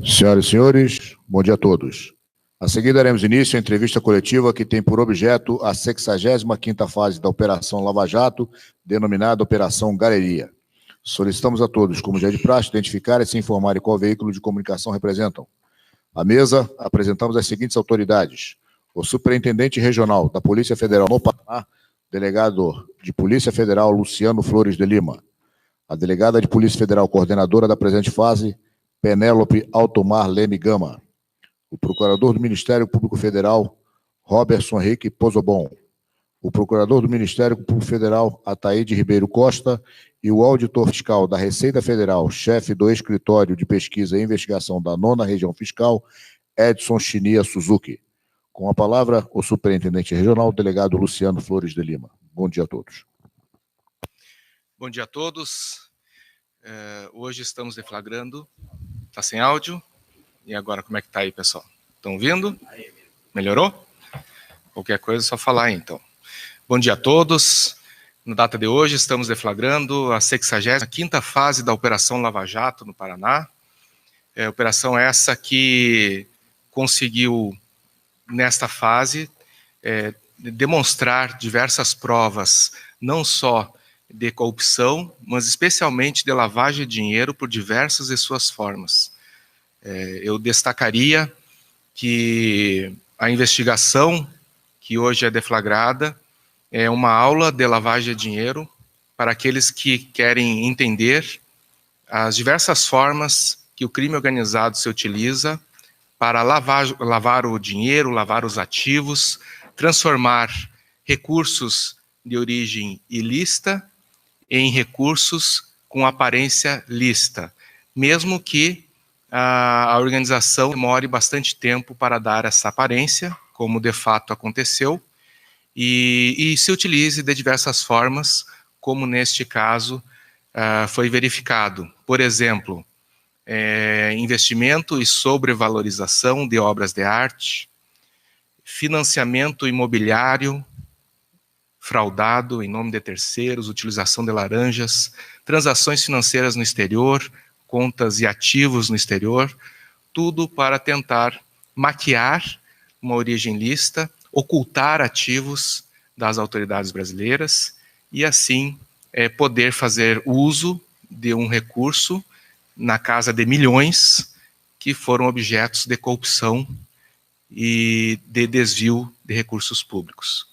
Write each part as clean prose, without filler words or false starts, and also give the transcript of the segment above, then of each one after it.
Senhoras e senhores, bom dia a todos. A seguir daremos início à entrevista coletiva que tem por objeto a 65ª fase da Operação Lava Jato, denominada Operação Galeria. Solicitamos a todos, como já é de praxe, identificar e se informarem qual veículo de comunicação representam. À mesa, apresentamos as seguintes autoridades: o Superintendente Regional da Polícia Federal no Paraná, delegado de Polícia Federal Luciano Flores de Lima, a delegada de Polícia Federal coordenadora da presente fase, Penélope Altomar Leme Gama, o procurador do Ministério Público Federal, Roberson Henrique Pozobon, o procurador do Ministério Público Federal, Ataíde Ribeiro Costa, e o auditor fiscal da Receita Federal, chefe do Escritório de Pesquisa e Investigação da 9ª Região Fiscal, Edson Chinia Suzuki. Com a palavra, o superintendente regional, delegado Luciano Flores de Lima. Bom dia a todos. Bom dia a todos. Hoje estamos deflagrando. Está sem áudio? E agora, como é que está aí, pessoal? Estão ouvindo? Melhorou? Qualquer coisa é só falar aí, então. Bom dia a todos. Na data de hoje, estamos deflagrando a 65ª fase da Operação Lava Jato no Paraná. Operação essa que conseguiu, nesta fase, demonstrar diversas provas, não só de corrupção, mas especialmente de lavagem de dinheiro por diversas de suas formas. Eu destacaria que a investigação que hoje é deflagrada é uma aula de lavagem de dinheiro para aqueles que querem entender as diversas formas que o crime organizado se utiliza para lavar o dinheiro, lavar os ativos, transformar recursos de origem ilícita em recursos com aparência lícita, mesmo que a organização demore bastante tempo para dar essa aparência, como de fato aconteceu, e se utilize de diversas formas, como neste caso foi verificado. Por exemplo, investimento e sobrevalorização de obras de arte, financiamento imobiliário fraudado em nome de terceiros, utilização de laranjas, transações financeiras no exterior, contas e ativos no exterior, tudo para tentar maquiar uma origem lícita, ocultar ativos das autoridades brasileiras e, assim, poder fazer uso de um recurso na casa de milhões que foram objetos de corrupção e de desvio de recursos públicos.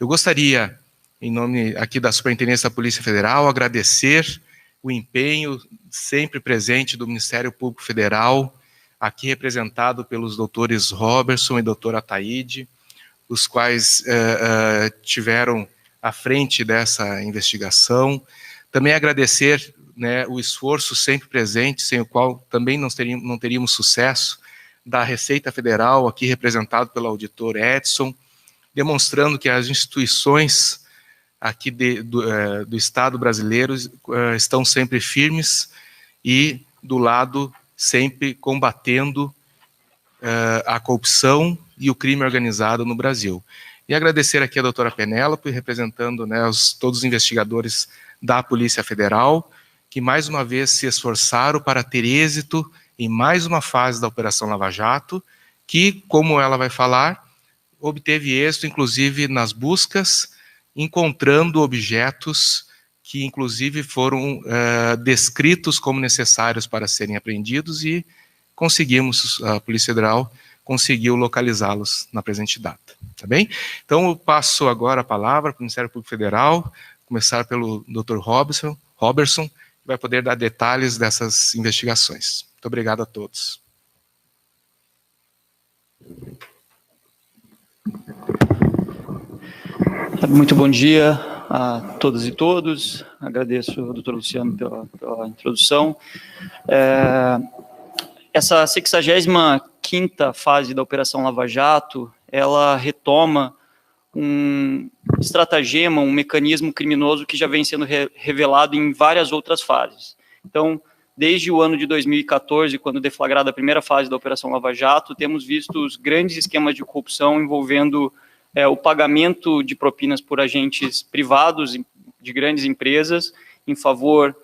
Eu gostaria, em nome aqui da Superintendência da Polícia Federal, agradecer o empenho sempre presente do Ministério Público Federal, aqui representado pelos doutores Roberson e doutora Ataíde, os quais tiveram à frente dessa investigação. Também agradecer, o esforço sempre presente, sem o qual também não teríamos sucesso, da Receita Federal, aqui representado pelo auditor Edson, demonstrando que as instituições aqui do Estado brasileiro estão sempre firmes e do lado sempre combatendo a corrupção e o crime organizado no Brasil. E agradecer aqui a doutora Penélope, representando todos os investigadores da Polícia Federal, que mais uma vez se esforçaram para ter êxito em mais uma fase da Operação Lava Jato, que, como ela vai falar, obteve êxito, inclusive, nas buscas, encontrando objetos que, inclusive, foram descritos como necessários para serem apreendidos e a Polícia Federal conseguiu localizá-los na presente data. Tá bem? Então, eu passo agora a palavra para o Ministério Público Federal, começar pelo Dr. Roberson, que vai poder dar detalhes dessas investigações. Muito obrigado a todos. Muito bom dia a todas e todos. Agradeço ao doutor Luciano pela introdução. Essa 65ª fase da Operação Lava Jato, ela retoma um estratagema, um mecanismo criminoso que já vem sendo revelado em várias outras fases. Então, desde o ano de 2014, quando deflagrada a primeira fase da Operação Lava Jato, temos visto os grandes esquemas de corrupção envolvendo o pagamento de propinas por agentes privados de grandes empresas em favor,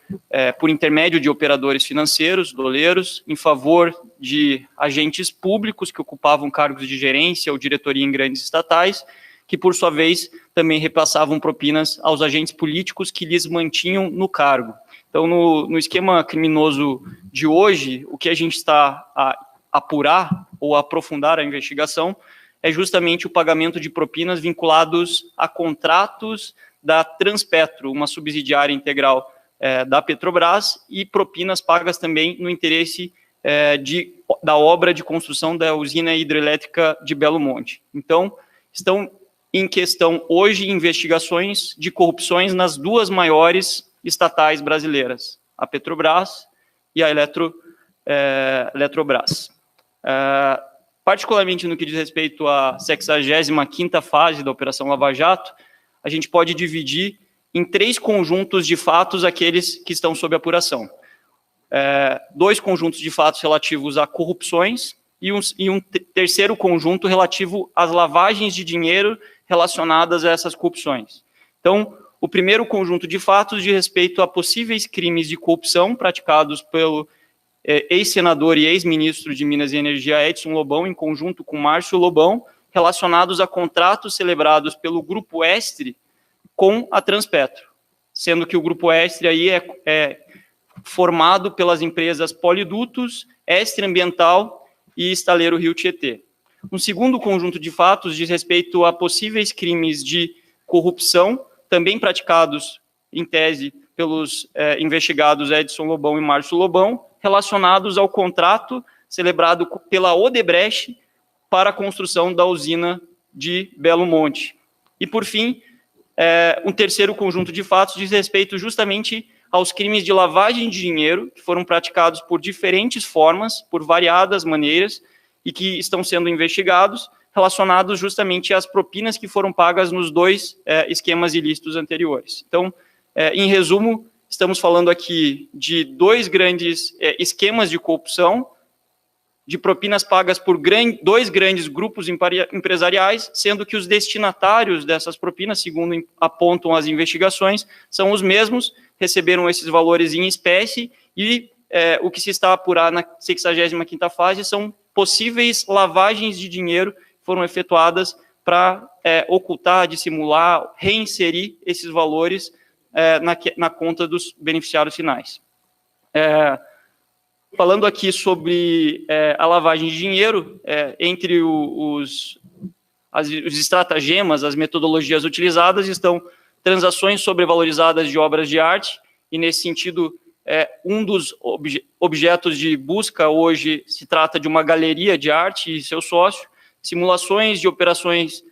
por intermédio de operadores financeiros, doleiros, em favor de agentes públicos que ocupavam cargos de gerência ou diretoria em grandes estatais, que, por sua vez, também repassavam propinas aos agentes políticos que lhes mantinham no cargo. Então, no esquema criminoso de hoje, o que a gente está a apurar ou aprofundar a investigação é justamente o pagamento de propinas vinculados a contratos da Transpetro, uma subsidiária integral da Petrobras, e propinas pagas também no interesse da obra de construção da usina hidrelétrica de Belo Monte. Então, estão em questão hoje investigações de corrupções nas duas maiores estatais brasileiras, a Petrobras e a Eletrobras. Particularmente no que diz respeito à 65ª fase da Operação Lava Jato, a gente pode dividir em 3 conjuntos de fatos aqueles que estão sob apuração. 2 conjuntos de fatos relativos a corrupções e um terceiro conjunto relativo às lavagens de dinheiro relacionadas a essas corrupções. Então, o primeiro conjunto de fatos diz respeito a possíveis crimes de corrupção praticados pelo ex-senador e ex-ministro de Minas e Energia Edson Lobão, em conjunto com Márcio Lobão, relacionados a contratos celebrados pelo Grupo Estre com a Transpetro, sendo que o Grupo Estre aí é formado pelas empresas Polidutos, Estre Ambiental e Estaleiro Rio Tietê. Um segundo conjunto de fatos diz respeito a possíveis crimes de corrupção, também praticados, em tese, pelos investigados Edson Lobão e Márcio Lobão, relacionados ao contrato celebrado pela Odebrecht para a construção da usina de Belo Monte. E, por fim, um terceiro conjunto de fatos diz respeito justamente aos crimes de lavagem de dinheiro, que foram praticados por diferentes formas, por variadas maneiras, e que estão sendo investigados, relacionados justamente às propinas que foram pagas nos 2 esquemas ilícitos anteriores. Então, em resumo, estamos falando aqui de 2 grandes esquemas de corrupção, de propinas pagas por 2 grandes grupos empresariais, sendo que os destinatários dessas propinas, segundo apontam as investigações, são os mesmos, receberam esses valores em espécie e o que se está a apurar na 65ª fase são possíveis lavagens de dinheiro que foram efetuadas para ocultar, dissimular, reinserir esses valores na conta dos beneficiários finais. Falando aqui sobre a lavagem de dinheiro, entre os estratagemas, as metodologias utilizadas, estão transações sobrevalorizadas de obras de arte, e nesse sentido, um dos objetos de busca hoje se trata de uma galeria de arte e seu sócio, simulações de operações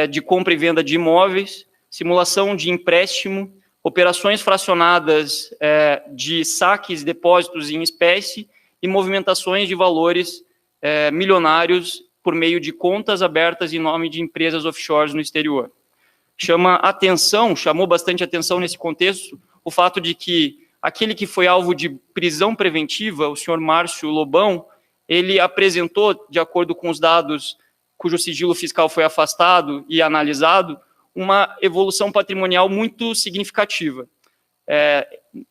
de compra e venda de imóveis, simulação de empréstimo, operações fracionadas de saques, depósitos em espécie e movimentações de valores milionários por meio de contas abertas em nome de empresas offshores no exterior. Chamou bastante atenção nesse contexto o fato de que aquele que foi alvo de prisão preventiva, o senhor Márcio Lobão, ele apresentou, de acordo com os dados cujo sigilo fiscal foi afastado e analisado, uma evolução patrimonial muito significativa.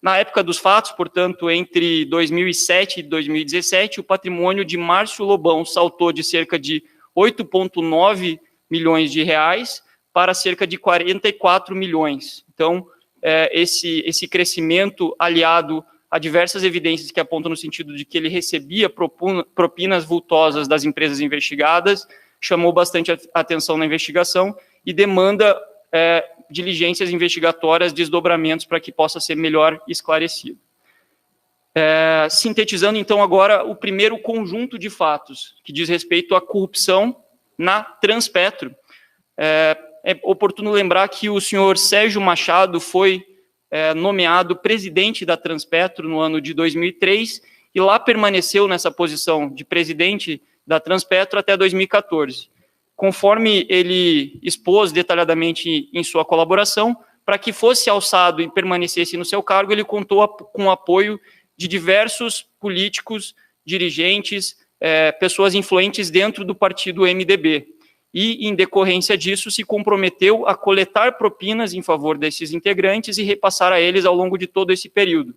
Na época dos fatos, portanto, entre 2007 e 2017, o patrimônio de Márcio Lobão saltou de cerca de 8,9 milhões de reais para cerca de 44 milhões. Então, esse crescimento aliado a diversas evidências que apontam no sentido de que ele recebia propinas vultosas das empresas investigadas, chamou bastante atenção na investigação e demanda diligências investigatórias, desdobramentos para que possa ser melhor esclarecido. Sintetizando, então, agora o primeiro conjunto de fatos, que diz respeito à corrupção na Transpetro. É oportuno lembrar que o senhor Sérgio Machado foi nomeado presidente da Transpetro no ano de 2003 e lá permaneceu nessa posição de presidente da Transpetro até 2014. Conforme ele expôs detalhadamente em sua colaboração, para que fosse alçado e permanecesse no seu cargo, ele contou com o apoio de diversos políticos, dirigentes, pessoas influentes dentro do partido MDB. e, em decorrência disso, se comprometeu a coletar propinas em favor desses integrantes e repassar a eles ao longo de todo esse período.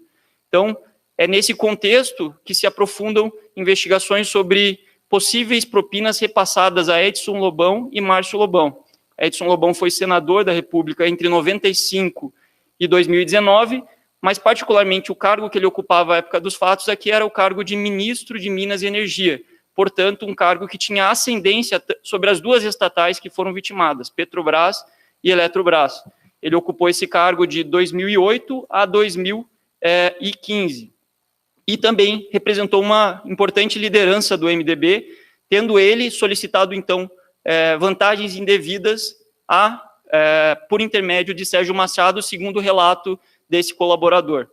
Então, é nesse contexto que se aprofundam investigações sobre possíveis propinas repassadas a Edson Lobão e Márcio Lobão. Edson Lobão foi senador da República entre 95 e 2019, mas particularmente o cargo que ele ocupava à época dos fatos aqui era o cargo de ministro de Minas e Energia, portanto, um cargo que tinha ascendência sobre as duas estatais que foram vitimadas, Petrobras e Eletrobras. Ele ocupou esse cargo de 2008 a 2015. E também representou uma importante liderança do MDB, tendo ele solicitado, então, vantagens indevidas por intermédio de Sérgio Machado, segundo o relato desse colaborador,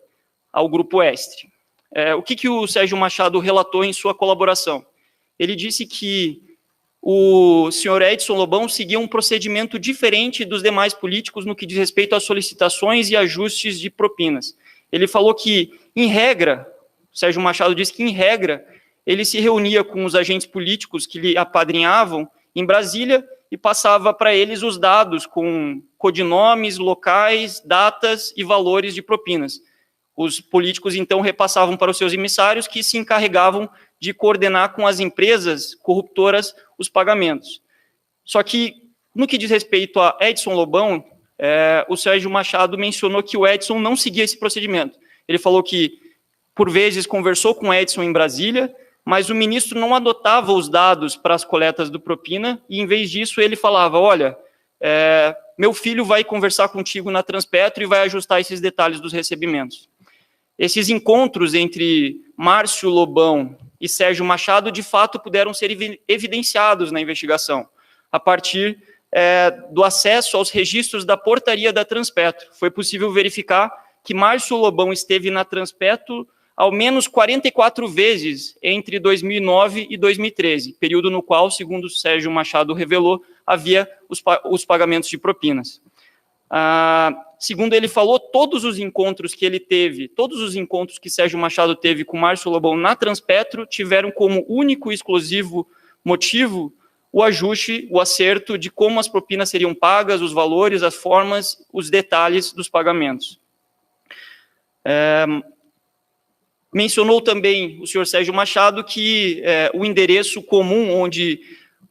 ao Grupo Estre. O que o Sérgio Machado relatou em sua colaboração? Ele disse que o senhor Edson Lobão seguia um procedimento diferente dos demais políticos no que diz respeito às solicitações e ajustes de propinas. Ele falou que, em regra, Sérgio Machado disse que, em regra, ele se reunia com os agentes políticos que lhe apadrinhavam em Brasília e passava para eles os dados com codinomes, locais, datas e valores de propinas. Os políticos, então, repassavam para os seus emissários, que se encarregavam de coordenar com as empresas corruptoras os pagamentos. Só que, no que diz respeito a Edson Lobão, o Sérgio Machado mencionou que o Edson não seguia esse procedimento. Ele falou que, por vezes, conversou com o Edson em Brasília, mas o ministro não adotava os dados para as coletas do propina, e, em vez disso, ele falava, olha, meu filho vai conversar contigo na Transpetro e vai ajustar esses detalhes dos recebimentos. Esses encontros entre Márcio Lobão e Sérgio Machado, de fato, puderam ser evidenciados na investigação, a partir do acesso aos registros da portaria da Transpetro. Foi possível verificar que Márcio Lobão esteve na Transpetro ao menos 44 vezes entre 2009 e 2013, período no qual, segundo Sérgio Machado revelou, havia os pagamentos de propinas. Segundo ele falou, todos os encontros que ele teve, todos os encontros que Sérgio Machado teve com Márcio Lobão na Transpetro tiveram como único e exclusivo motivo o ajuste, o acerto de como as propinas seriam pagas, os valores, as formas, os detalhes dos pagamentos. Mencionou também o senhor Sérgio Machado que o endereço comum onde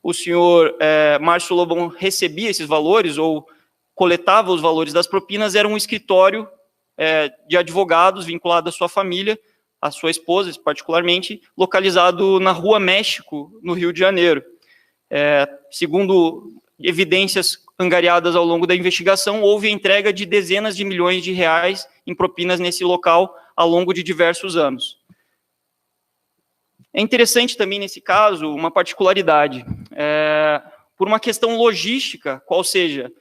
o senhor Márcio Lobão recebia esses valores ou coletava os valores das propinas era um escritório de advogados vinculado à sua família, à sua esposa particularmente, localizado na Rua México, no Rio de Janeiro. Segundo evidências angariadas ao longo da investigação, houve a entrega de dezenas de milhões de reais em propinas nesse local ao longo de diversos anos. É interessante também, nesse caso, uma particularidade. Por uma questão logística, qual seja,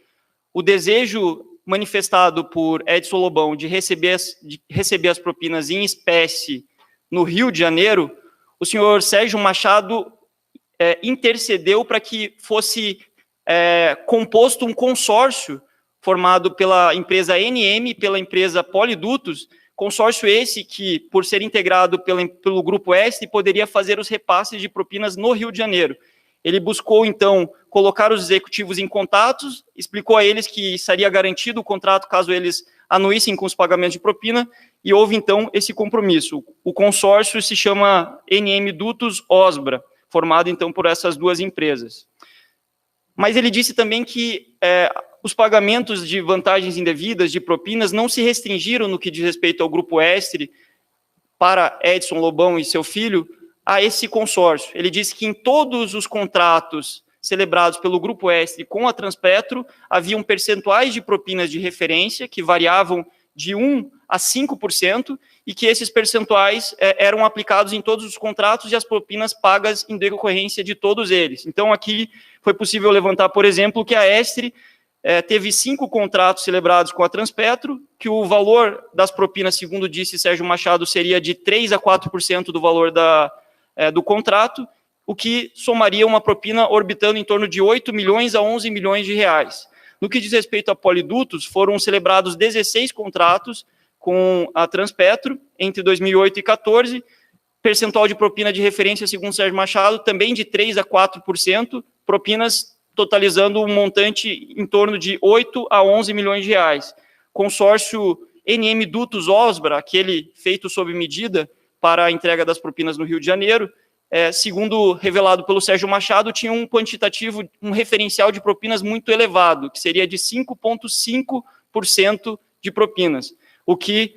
o desejo manifestado por Edson Lobão de receber as propinas em espécie no Rio de Janeiro, o senhor Sérgio Machado intercedeu para que fosse composto um consórcio formado pela empresa NM e pela empresa Polidutos, consórcio esse que, por ser integrado pelo Grupo Estre, poderia fazer os repasses de propinas no Rio de Janeiro. Ele buscou, então, colocar os executivos em contatos, explicou a eles que seria garantido o contrato caso eles anuíssem com os pagamentos de propina, e houve, então, esse compromisso. O consórcio se chama NM Dutos Osbra, formado, então, por essas duas empresas. Mas ele disse também que os pagamentos de vantagens indevidas, de propinas, não se restringiram no que diz respeito ao Grupo Estre para Edson Lobão e seu filho a esse consórcio. Ele disse que em todos os contratos celebrados pelo Grupo Estre com a Transpetro, haviam percentuais de propinas de referência que variavam de 1% a 5%, e que esses percentuais eram aplicados em todos os contratos e as propinas pagas em decorrência de todos eles. Então, aqui foi possível levantar, por exemplo, que a Estre teve 5 contratos celebrados com a Transpetro, que o valor das propinas, segundo disse Sérgio Machado, seria de 3% a 4% do valor do contrato, o que somaria uma propina orbitando em torno de 8 milhões a 11 milhões de reais. No que diz respeito a Polidutos, foram celebrados 16 contratos com a Transpetro entre 2008 e 2014, percentual de propina de referência, segundo Sérgio Machado, também de 3% a 4%, propinas totalizando um montante em torno de 8 a 11 milhões de reais. Consórcio NM Dutos Osbra, aquele feito sob medida para a entrega das propinas no Rio de Janeiro, segundo revelado pelo Sérgio Machado, tinha um quantitativo, um referencial de propinas muito elevado, que seria de 5,5% de propinas, o que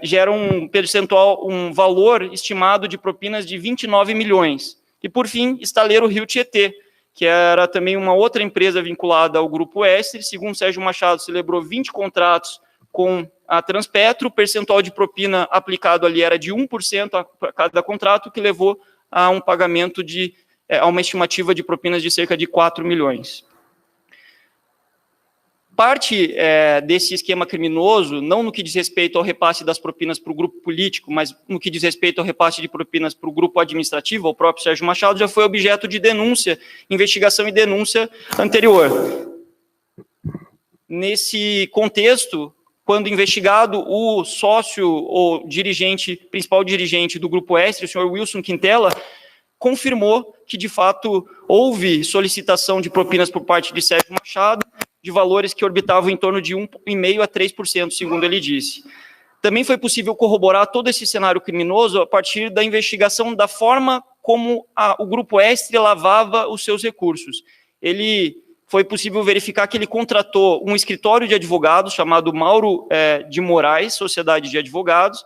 gera um percentual, um valor estimado de propinas de 29 milhões. E, por fim, Estaleiro Rio Tietê, que era também uma outra empresa vinculada ao Grupo Estre. Segundo Sérgio Machado, celebrou 20 contratos com a Transpetro, o percentual de propina aplicado ali era de 1% a cada contrato, que levou a um pagamento a uma estimativa de propinas de cerca de 4 milhões. Parte desse esquema criminoso, não no que diz respeito ao repasse das propinas para o grupo político, mas no que diz respeito ao repasse de propinas para o grupo administrativo, ao próprio Sérgio Machado, já foi objeto de denúncia, investigação e denúncia anterior. Nesse contexto, quando investigado, o sócio ou principal dirigente do Grupo Estre, o senhor Wilson Quintela, confirmou que, de fato, houve solicitação de propinas por parte de Sérgio Machado, de valores que orbitavam em torno de 1,5% a 3%, segundo ele disse. Também foi possível corroborar todo esse cenário criminoso a partir da investigação da forma como o Grupo Estre lavava os seus recursos. Foi possível verificar que ele contratou um escritório de advogados chamado Mauro de Moraes, Sociedade de Advogados,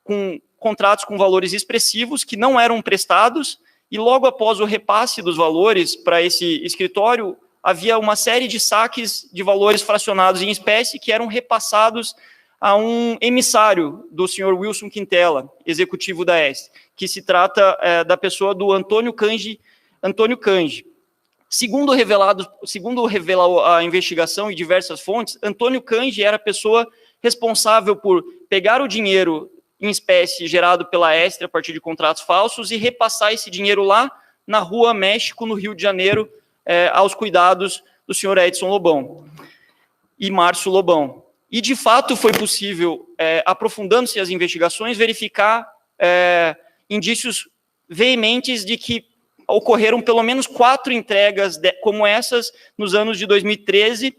com contratos com valores expressivos que não eram prestados, e logo após o repasse dos valores para esse escritório, havia uma série de saques de valores fracionados em espécie que eram repassados a um emissário do senhor Wilson Quintela, executivo da Estre, que se trata da pessoa do Antônio Cange. Segundo revelou a investigação e diversas fontes, Antônio Cange era a pessoa responsável por pegar o dinheiro em espécie gerado pela Estre a partir de contratos falsos e repassar esse dinheiro lá na Rua México, no Rio de Janeiro, aos cuidados do senhor Edson Lobão e Márcio Lobão. E, de fato, foi possível, aprofundando-se as investigações, verificar indícios veementes de que ocorreram pelo menos 4 entregas como essas nos anos de 2013,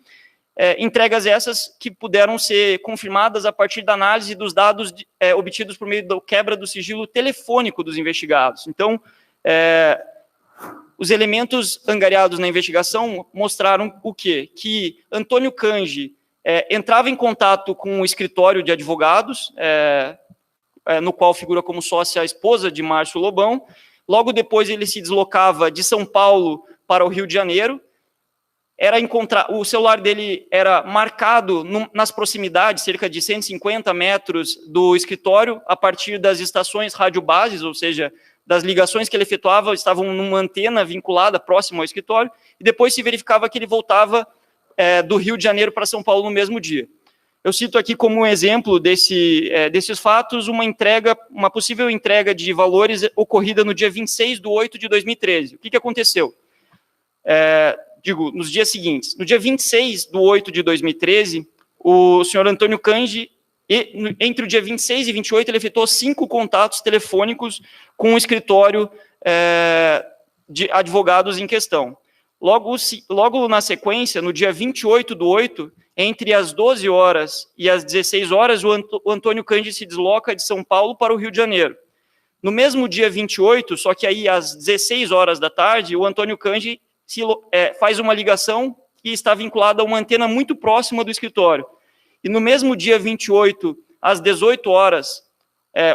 entregas essas que puderam ser confirmadas a partir da análise dos dados obtidos por meio da quebra do sigilo telefônico dos investigados. Então, os elementos angariados na investigação mostraram o quê? Que Antônio Cange entrava em contato com um escritório de advogados, no qual figura como sócia a esposa de Márcio Lobão. Logo depois ele se deslocava de São Paulo para o Rio de Janeiro. O celular dele era marcado nas proximidades, cerca de 150 metros do escritório, a partir das estações radiobases, ou seja, das ligações que ele efetuava, estavam numa antena vinculada próximo ao escritório, e depois se verificava que ele voltava do Rio de Janeiro para São Paulo no mesmo dia. Eu cito aqui como um exemplo desses fatos uma possível entrega de valores ocorrida no dia 26/8/2013. O que aconteceu? Nos dias seguintes. No dia 26/8/2013, o senhor Antônio Cange, entre o dia 26 e 28, ele efetuou 5 contatos telefônicos com o escritório de advogados em questão. Logo na sequência, no dia 28/8, entre as 12 horas e as 16 horas, o Antônio Cange se desloca de São Paulo para o Rio de Janeiro. No mesmo dia 28, só que aí às 16 horas da tarde, o Antônio Cange faz uma ligação que está vinculada a uma antena muito próxima do escritório. E no mesmo dia 28, às 18 horas,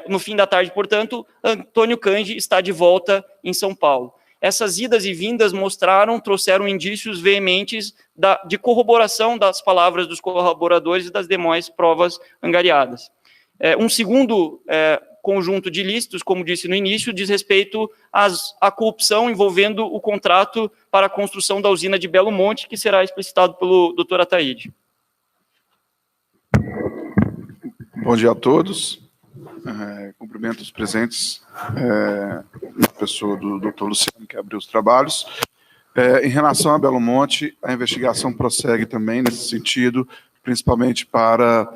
no fim da tarde, portanto, Antônio Cange está de volta em São Paulo. Essas idas e vindas trouxeram indícios veementes de corroboração das palavras dos colaboradores e das demais provas angariadas. Um segundo conjunto de ilícitos, como disse no início, diz respeito à corrupção envolvendo o contrato para a construção da usina de Belo Monte, que será explicitado pelo Dr. Ataíde. Bom dia a todos. Cumprimento os presentes, na pessoa do Dr. Luciano, que abriu os trabalhos. Em relação a Belo Monte, a investigação prossegue também nesse sentido, principalmente para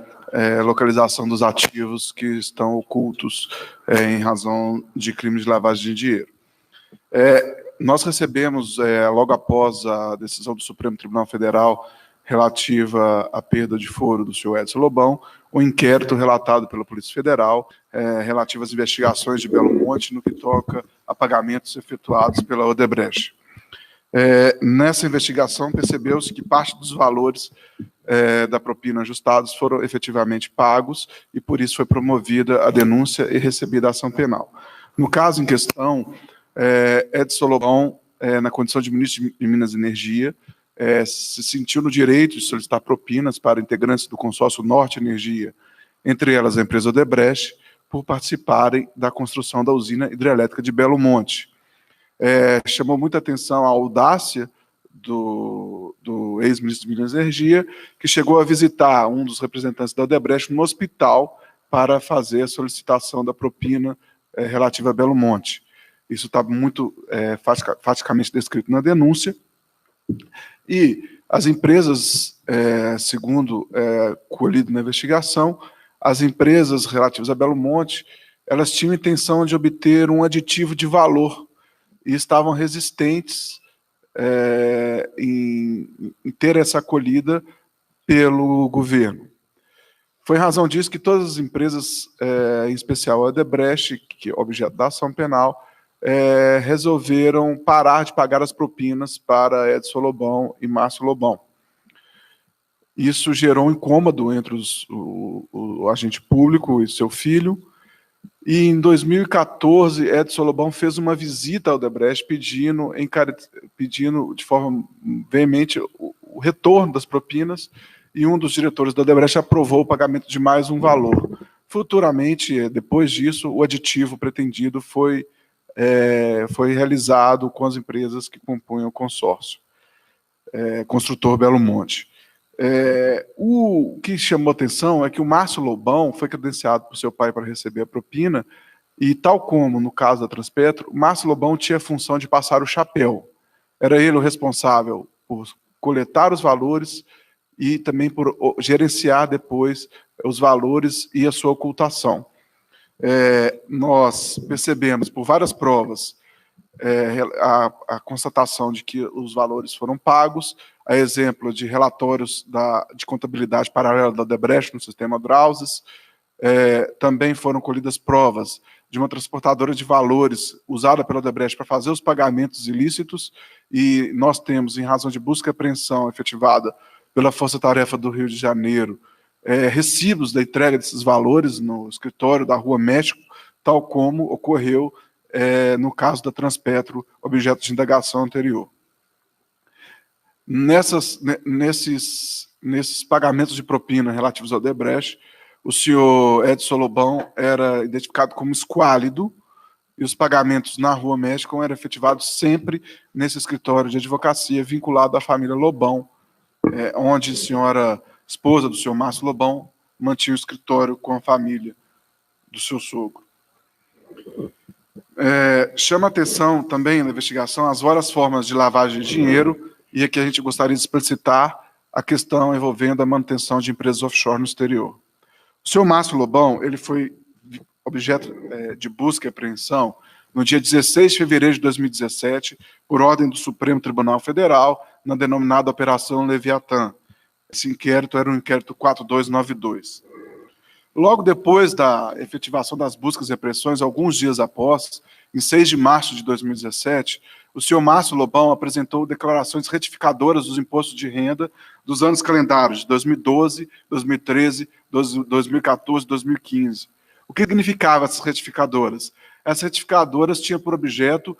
localização dos ativos que estão ocultos em razão de crimes de lavagem de dinheiro. Nós recebemos, logo após a decisão do Supremo Tribunal Federal relativa à perda de foro do senhor Edson Lobão, o inquérito relatado pela Polícia Federal relativo às investigações de Belo Monte no que toca a pagamentos efetuados pela Odebrecht. Nessa investigação, percebeu-se que parte dos valores da propina ajustados foram efetivamente pagos e, por isso, foi promovida a denúncia e recebida a ação penal. No caso em questão, Edson Lobão, na condição de ministro de Minas e Energia, se sentiu no direito de solicitar propinas para integrantes do consórcio Norte Energia, entre elas a empresa Odebrecht, por participarem da construção da usina hidrelétrica de Belo Monte. Chamou muita atenção a audácia do ex-ministro de Minas e Energia, que chegou a visitar um dos representantes da Odebrecht no hospital para fazer a solicitação da propina relativa a Belo Monte. Isso está muito faticamente descrito na denúncia. E as empresas, segundo colhido na investigação, as empresas relativas a Belo Monte, elas tinham intenção de obter um aditivo de valor e estavam resistentes em ter essa acolhida pelo governo. Foi em razão disso que todas as empresas, em especial a Odebrecht, que é objeto da ação penal, resolveram parar de pagar as propinas para Edson Lobão e Márcio Lobão. Isso gerou um incômodo entre o agente público e seu filho, e em 2014, Edson Lobão fez uma visita ao Odebrecht pedindo de forma veemente o retorno das propinas, e um dos diretores da Odebrecht aprovou o pagamento de mais um valor. Futuramente, depois disso, o aditivo pretendido foi realizado com as empresas que compunham o consórcio, construtor Belo Monte. O que chamou atenção é que o Márcio Lobão foi credenciado por seu pai para receber a propina, e tal como no caso da Transpetro, o Márcio Lobão tinha a função de passar o chapéu. Era ele o responsável por coletar os valores e também por gerenciar depois os valores e a sua ocultação. Nós percebemos por várias provas a constatação de que os valores foram pagos, a exemplo de relatórios de contabilidade paralela da Odebrecht no sistema Browsers. Também foram colhidas provas de uma transportadora de valores usada pela Odebrecht para fazer os pagamentos ilícitos, e nós temos, em razão de busca e apreensão efetivada pela Força Tarefa do Rio de Janeiro, recibos da entrega desses valores no escritório da Rua México, tal como ocorreu no caso da Transpetro, objeto de indagação anterior. Nesses pagamentos de propina relativos ao Odebrecht, o senhor Edson Lobão era identificado como esquálido, e os pagamentos na Rua México eram efetivados sempre nesse escritório de advocacia vinculado à família Lobão, onde a senhora esposa do senhor Márcio Lobão mantinha o escritório com a família do seu sogro. Chama atenção também na investigação as várias formas de lavagem de dinheiro, e aqui a gente gostaria de explicitar a questão envolvendo a manutenção de empresas offshore no exterior. O senhor Márcio Lobão, ele foi objeto de busca e apreensão no dia 16 de fevereiro de 2017, por ordem do Supremo Tribunal Federal, na denominada Operação Leviatã. Esse inquérito era o inquérito 4292. Logo depois da efetivação das buscas e apreensões, alguns dias após, em 6 de março de 2017, o senhor Márcio Lobão apresentou declarações retificadoras dos impostos de renda dos anos calendários de 2012, 2013, 2014 e 2015. O que significavam essas retificadoras? Essas retificadoras tinham por objeto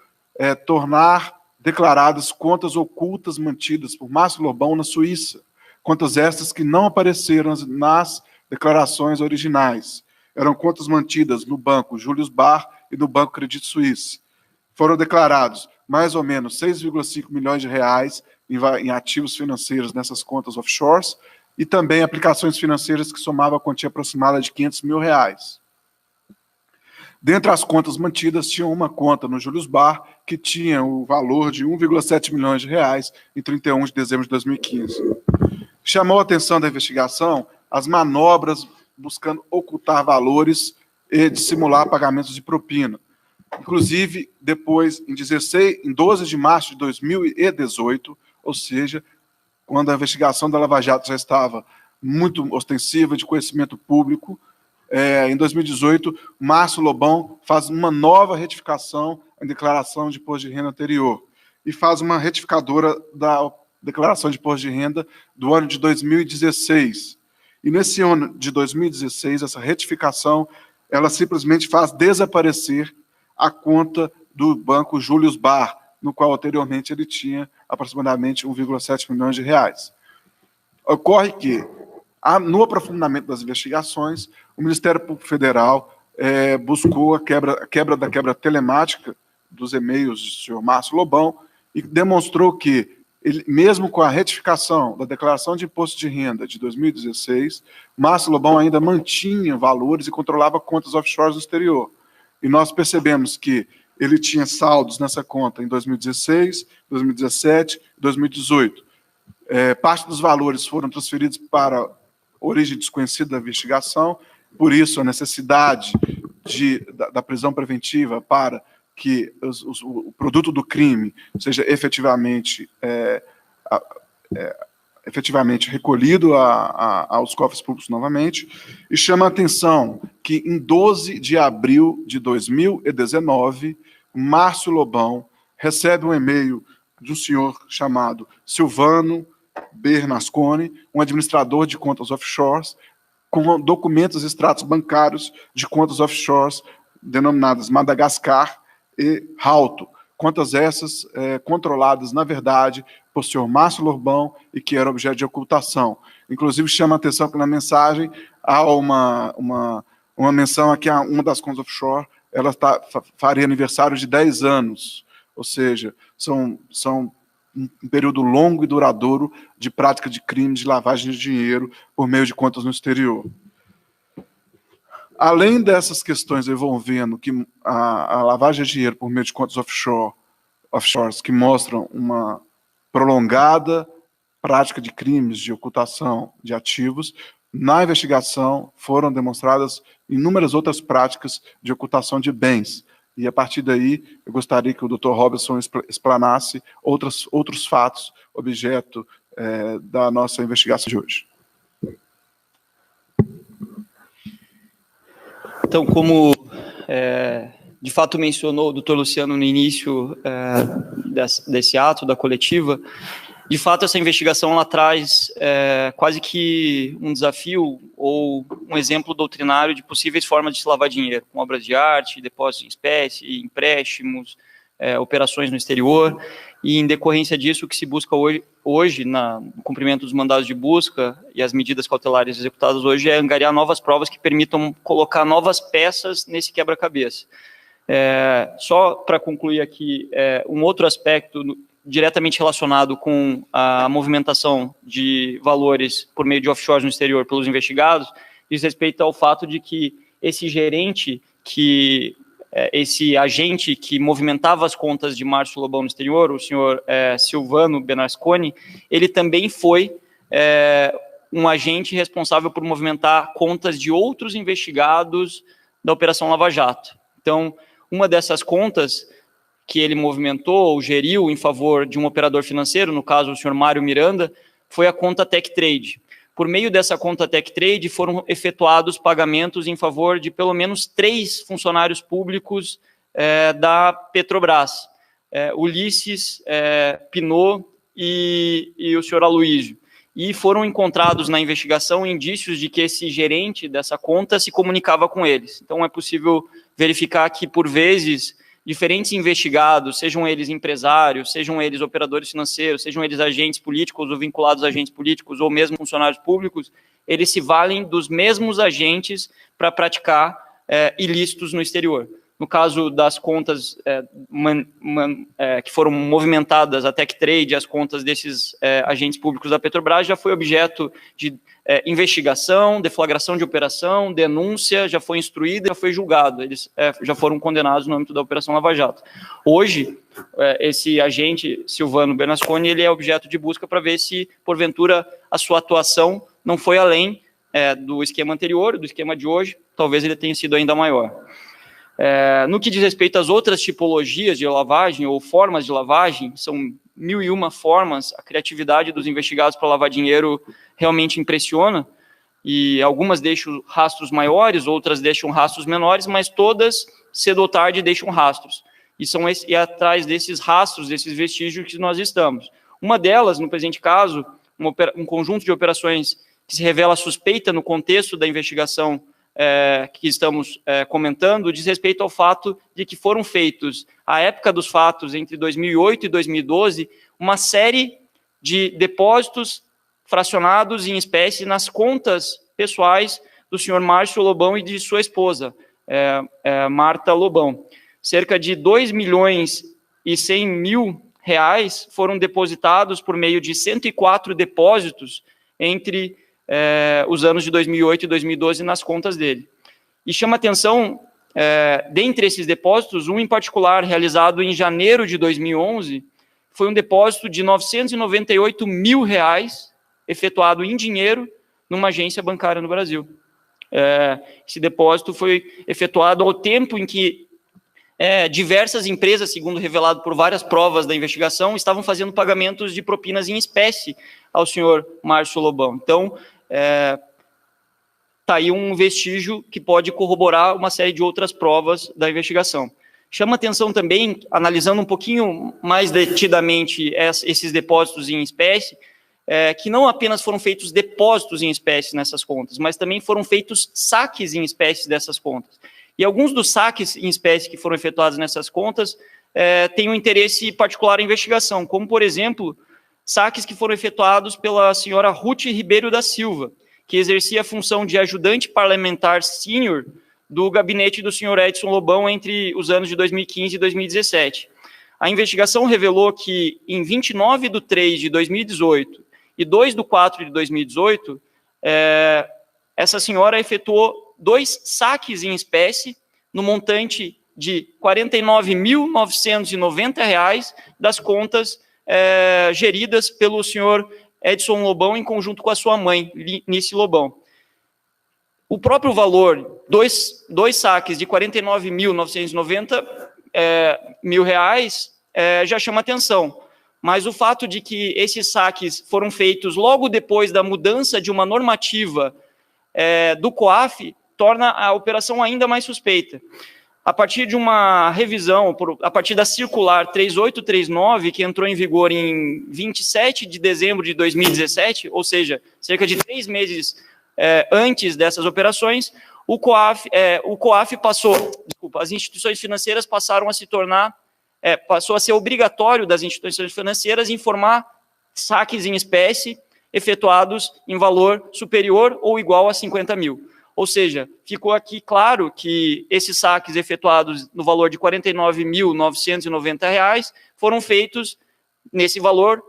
tornar declaradas contas ocultas mantidas por Márcio Lobão na Suíça, contas estas que não apareceram nas declarações originais. Eram contas mantidas no Banco Julius Baer e no Banco Credit Suisse. Foram declarados mais ou menos 6,5 milhões de reais em ativos financeiros nessas contas offshores, e também aplicações financeiras que somavam a quantia aproximada de 500 mil reais. Dentre as contas mantidas, tinha uma conta no Julius Baer que tinha o valor de 1,7 milhões de reais em 31 de dezembro de 2015. Chamou a atenção da investigação as manobras buscando ocultar valores e dissimular pagamentos de propina. Inclusive, depois, em 12 de março de 2018, ou seja, quando a investigação da Lava Jato já estava muito ostensiva, de conhecimento público, em 2018, Márcio Lobão faz uma nova retificação em declaração de imposto de renda anterior e faz uma retificadora da declaração de imposto de renda do ano de 2016. E nesse ano de 2016, essa retificação, ela simplesmente faz desaparecer a conta do banco Julius Baer, no qual anteriormente ele tinha aproximadamente 1,7 milhões de reais. Ocorre que, no aprofundamento das investigações, o Ministério Público Federal buscou a quebra da quebra telemática dos e-mails do senhor Márcio Lobão e demonstrou que, mesmo com a retificação da declaração de imposto de renda de 2016, Márcio Lobão ainda mantinha valores e controlava contas offshore no exterior. E nós percebemos que ele tinha saldos nessa conta em 2016, 2017 e 2018. Parte dos valores foram transferidos para origem desconhecida da investigação, por isso a necessidade da prisão preventiva para que o produto do crime seja efetivamente recolhido aos cofres públicos novamente, e chama a atenção que em 12 de abril de 2019, Márcio Lobão recebe um e-mail de um senhor chamado Silvano Bernasconi, um administrador de contas offshores, com documentos e extratos bancários de contas offshores denominadas Madagascar e Rauto, contas essas controladas, na verdade, por senhor Márcio Lobão e que era objeto de ocultação. Inclusive, chama a atenção que na mensagem há uma menção aqui a uma das contas offshore, ela faria aniversário de 10 anos, ou seja, são um período longo e duradouro de prática de crime de lavagem de dinheiro por meio de contas no exterior. Além dessas questões envolvendo a lavagem de dinheiro por meio de contas offshores que mostram uma prolongada prática de crimes de ocultação de ativos, na investigação foram demonstradas inúmeras outras práticas de ocultação de bens. E, a partir daí, eu gostaria que o Dr. Robson explanasse outros fatos objeto da nossa investigação de hoje. Então, como de fato mencionou o doutor Luciano no início desse ato, da coletiva, de fato essa investigação ela traz quase que um desafio ou um exemplo doutrinário de possíveis formas de se lavar dinheiro, com obras de arte, depósitos em espécie, empréstimos, operações no exterior, e em decorrência disso o que se busca hoje no cumprimento dos mandados de busca e as medidas cautelares executadas hoje é angariar novas provas que permitam colocar novas peças nesse quebra-cabeça. Só para concluir aqui, um outro aspecto diretamente relacionado com a movimentação de valores por meio de offshores no exterior pelos investigados, diz respeito ao fato de que esse gerente, esse agente que movimentava as contas de Márcio Lobão no exterior, o senhor Silvano Bernasconi, ele também foi um agente responsável por movimentar contas de outros investigados da Operação Lava Jato. Então, uma dessas contas que ele movimentou ou geriu em favor de um operador financeiro, no caso o senhor Mário Miranda, foi a conta Tech Trade. Por meio dessa conta Tech Trade foram efetuados pagamentos em favor de pelo menos 3 funcionários públicos da Petrobras, Ulisses, Pinot e o senhor Aloysio. E foram encontrados na investigação indícios de que esse gerente dessa conta se comunicava com eles. Então é possível verificar que, por vezes, diferentes investigados, sejam eles empresários, sejam eles operadores financeiros, sejam eles agentes políticos ou vinculados a agentes políticos ou mesmo funcionários públicos, eles se valem dos mesmos agentes para praticar ilícitos no exterior. No caso das contas que foram movimentadas, a Tech Trade, as contas desses agentes públicos da Petrobras, já foi objeto de investigação, deflagração de operação, denúncia, já foi instruído, já foi julgado. Eles já foram condenados no âmbito da Operação Lava Jato. Hoje, esse agente, Silvano Bernasconi, ele é objeto de busca para ver se, porventura, a sua atuação não foi além do esquema anterior, do esquema de hoje, talvez ele tenha sido ainda maior. No que diz respeito às outras tipologias de lavagem ou formas de lavagem, são 1.001 formas, a criatividade dos investigados para lavar dinheiro realmente impressiona, e algumas deixam rastros maiores, outras deixam rastros menores, mas todas, cedo ou tarde, deixam rastros. E atrás desses rastros, desses vestígios que nós estamos. Uma delas, no presente caso, um conjunto de operações que se revela suspeita no contexto da investigação que estamos comentando, diz respeito ao fato de que foram feitos, à época dos fatos, entre 2008 e 2012, uma série de depósitos fracionados em espécie nas contas pessoais do senhor Márcio Lobão e de sua esposa, Marta Lobão. Cerca de 2.100.000 reais foram depositados por meio de 104 depósitos entre os anos de 2008 e 2012 nas contas dele. E chama atenção, dentre esses depósitos, um em particular realizado em janeiro de 2011, foi um depósito de 998 mil reais efetuado em dinheiro numa agência bancária no Brasil. Esse depósito foi efetuado ao tempo em que diversas empresas, segundo revelado por várias provas da investigação, estavam fazendo pagamentos de propinas em espécie ao senhor Márcio Lobão. Então, está aí um vestígio que pode corroborar uma série de outras provas da investigação. Chama atenção também, analisando um pouquinho mais detidamente esses depósitos em espécie, que não apenas foram feitos depósitos em espécie nessas contas, mas também foram feitos saques em espécie dessas contas. E alguns dos saques em espécie que foram efetuados nessas contas têm um interesse particular à investigação, como, por exemplo, saques que foram efetuados pela senhora Ruth Ribeiro da Silva, que exercia a função de ajudante parlamentar sênior do gabinete do senhor Edson Lobão entre os anos de 2015 e 2017. A investigação revelou que, em 29 de 3 de 2018 e 2 de 4 de 2018, essa senhora efetuou 2 saques em espécie, no montante de R$ 49.990 das contas geridas pelo senhor Edson Lobão em conjunto com a sua mãe, Nice Lobão. O próprio valor, dois saques de R$ 49.990 mil reais, já chama atenção. Mas o fato de que esses saques foram feitos logo depois da mudança de uma normativa do COAF torna a operação ainda mais suspeita. A partir de uma revisão, a partir da circular 3839, que entrou em vigor em 27 de dezembro de 2017, ou seja, cerca de 3 meses antes dessas operações, o COAF as instituições financeiras passaram a se tornar, passou a ser obrigatório das instituições financeiras informar saques em espécie efetuados em valor superior ou igual a 50 mil. Ou seja, ficou aqui claro que esses saques efetuados no valor de R$ 49.990 foram feitos nesse valor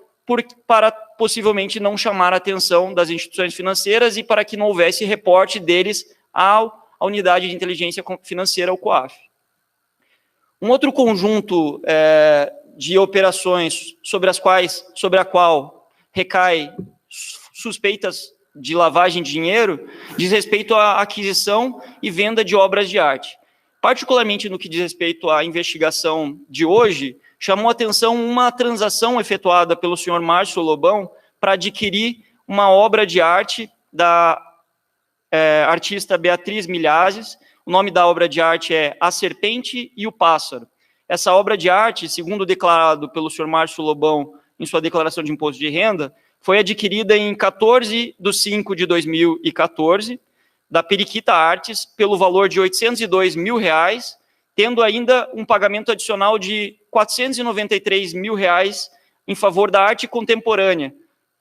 para possivelmente não chamar a atenção das instituições financeiras e para que não houvesse reporte deles à unidade de inteligência financeira, o COAF. Um outro conjunto de operações sobre a qual recai suspeitas de lavagem de dinheiro diz respeito à aquisição e venda de obras de arte. Particularmente no que diz respeito à investigação de hoje, chamou a atenção uma transação efetuada pelo senhor Márcio Lobão para adquirir uma obra de arte da artista Beatriz Milhazes. O nome da obra de arte é A Serpente e o Pássaro. Essa obra de arte, segundo declarado pelo senhor Márcio Lobão em sua declaração de imposto de renda, foi adquirida em 14 de 5 de 2014, da Periquita Artes, pelo valor de R$ 802 mil, tendo ainda um pagamento adicional de R$ 493 mil em favor da arte contemporânea,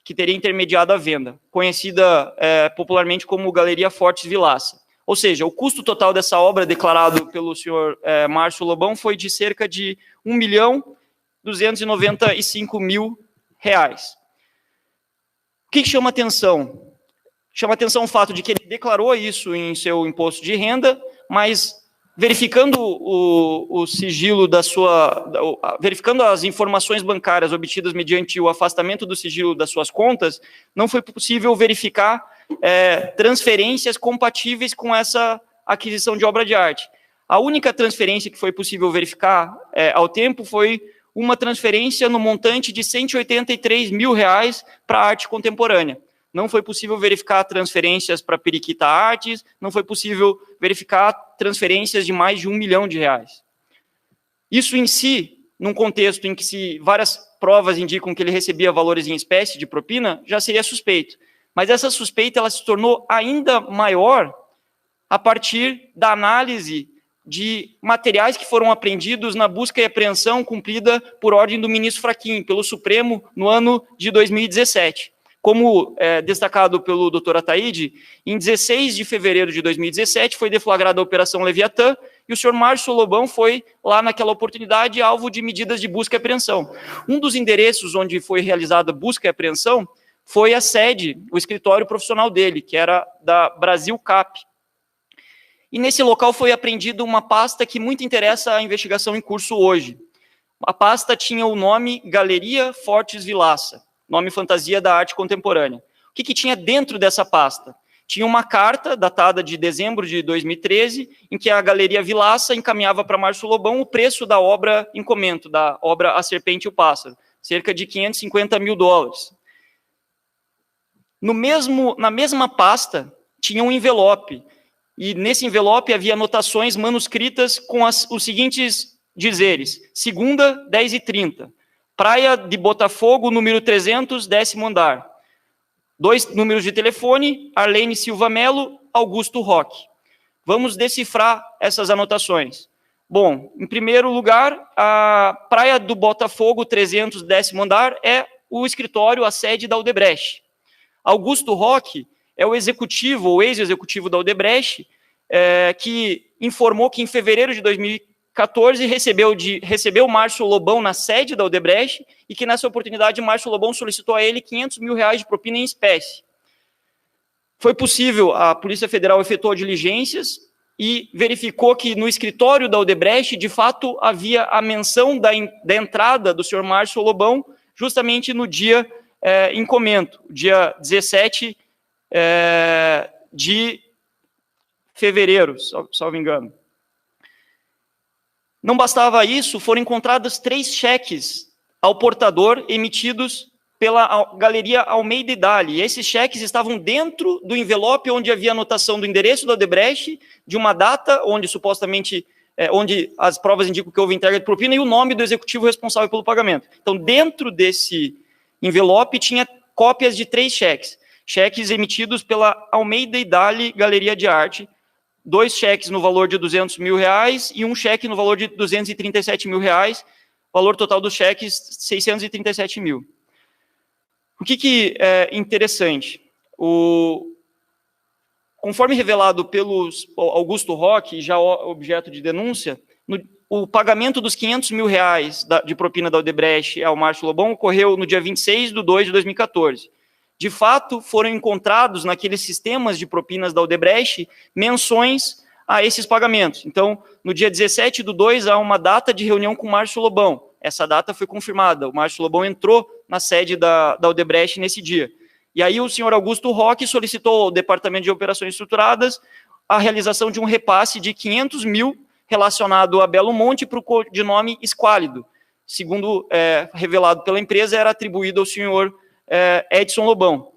que teria intermediado a venda, conhecida popularmente como Galeria Fortes Vilaça. Ou seja, o custo total dessa obra declarado pelo senhor Márcio Lobão foi de cerca de R$ 1.295.000. O que chama atenção? Chama atenção o fato de que ele declarou isso em seu imposto de renda, mas verificando o sigilo verificando as informações bancárias obtidas mediante o afastamento do sigilo das suas contas, não foi possível verificar transferências compatíveis com essa aquisição de obra de arte. A única transferência que foi possível verificar ao tempo foi uma transferência no montante de R$183 mil para a arte contemporânea. Não foi possível verificar transferências para Periquita Artes, não foi possível verificar transferências de mais de R$1 milhão. Isso em si, num contexto em que várias provas indicam que ele recebia valores em espécie de propina, já seria suspeito. Mas essa suspeita ela se tornou ainda maior a partir da análise de materiais que foram apreendidos na busca e apreensão cumprida por ordem do ministro Fachin, pelo Supremo, no ano de 2017. Como destacado pelo doutor Ataíde, em 16 de fevereiro de 2017 foi deflagrada a Operação Leviatã e o senhor Márcio Lobão foi lá naquela oportunidade alvo de medidas de busca e apreensão. Um dos endereços onde foi realizada a busca e apreensão foi a sede, o escritório profissional dele, que era da Brasil Cap. E nesse local foi apreendida uma pasta que muito interessa a investigação em curso hoje. A pasta tinha o nome Galeria Fortes Vilaça, nome fantasia da arte contemporânea. O que tinha dentro dessa pasta? Tinha uma carta datada de dezembro de 2013, em que a Galeria Vilaça encaminhava para Márcio Lobão o preço da obra em comento, da obra A Serpente e o Pássaro, cerca de $550 mil. Na mesma pasta tinha um envelope, e nesse envelope havia anotações manuscritas com os seguintes dizeres: segunda, 10h30, Praia de Botafogo, número 300, 10º andar. 2 números de telefone, Arlene Silva Melo, Augusto Roque. Vamos decifrar essas anotações. Bom, em primeiro lugar, a Praia do Botafogo, 300, 10º andar, é o escritório, a sede da Odebrecht. Augusto Roque é o executivo, ou ex-executivo da Odebrecht, que informou que em fevereiro de 2014 recebeu Márcio Lobão na sede da Odebrecht e que nessa oportunidade Márcio Lobão solicitou a ele R$500 mil de propina em espécie. Foi possível, a Polícia Federal efetuou diligências e verificou que no escritório da Odebrecht, de fato, havia a menção da entrada do senhor Márcio Lobão justamente no dia em comento, dia 17 de fevereiro, salvo engano. Não bastava isso, foram encontrados 3 cheques ao portador emitidos pela Galeria Almeida e Dali. E esses cheques estavam dentro do envelope onde havia anotação do endereço da Odebrecht, de uma data onde supostamente, onde as provas indicam que houve entrega de propina e o nome do executivo responsável pelo pagamento. Então, dentro desse envelope tinha cópias de 3 cheques emitidos pela Almeida e Dali Galeria de Arte, 2 cheques no valor de R$200 mil e um cheque no valor de R$237 mil, valor total dos cheques R$637 mil. O que é interessante? Conforme revelado pelo Augusto Roque, já objeto de denúncia, o pagamento dos R$500 mil de propina da Odebrecht ao Márcio Lobão ocorreu no dia 26/2 de 2014. De fato, foram encontrados naqueles sistemas de propinas da Odebrecht menções a esses pagamentos. Então, no dia 17/2, há uma data de reunião com o Márcio Lobão. Essa data foi confirmada. O Márcio Lobão entrou na sede da Odebrecht nesse dia. E aí o senhor Augusto Roque solicitou ao Departamento de Operações Estruturadas a realização de um repasse de R$500 mil relacionado a Belo Monte para o codinome Esquálido. Segundo revelado pela empresa, era atribuído ao senhor Edson Lobão.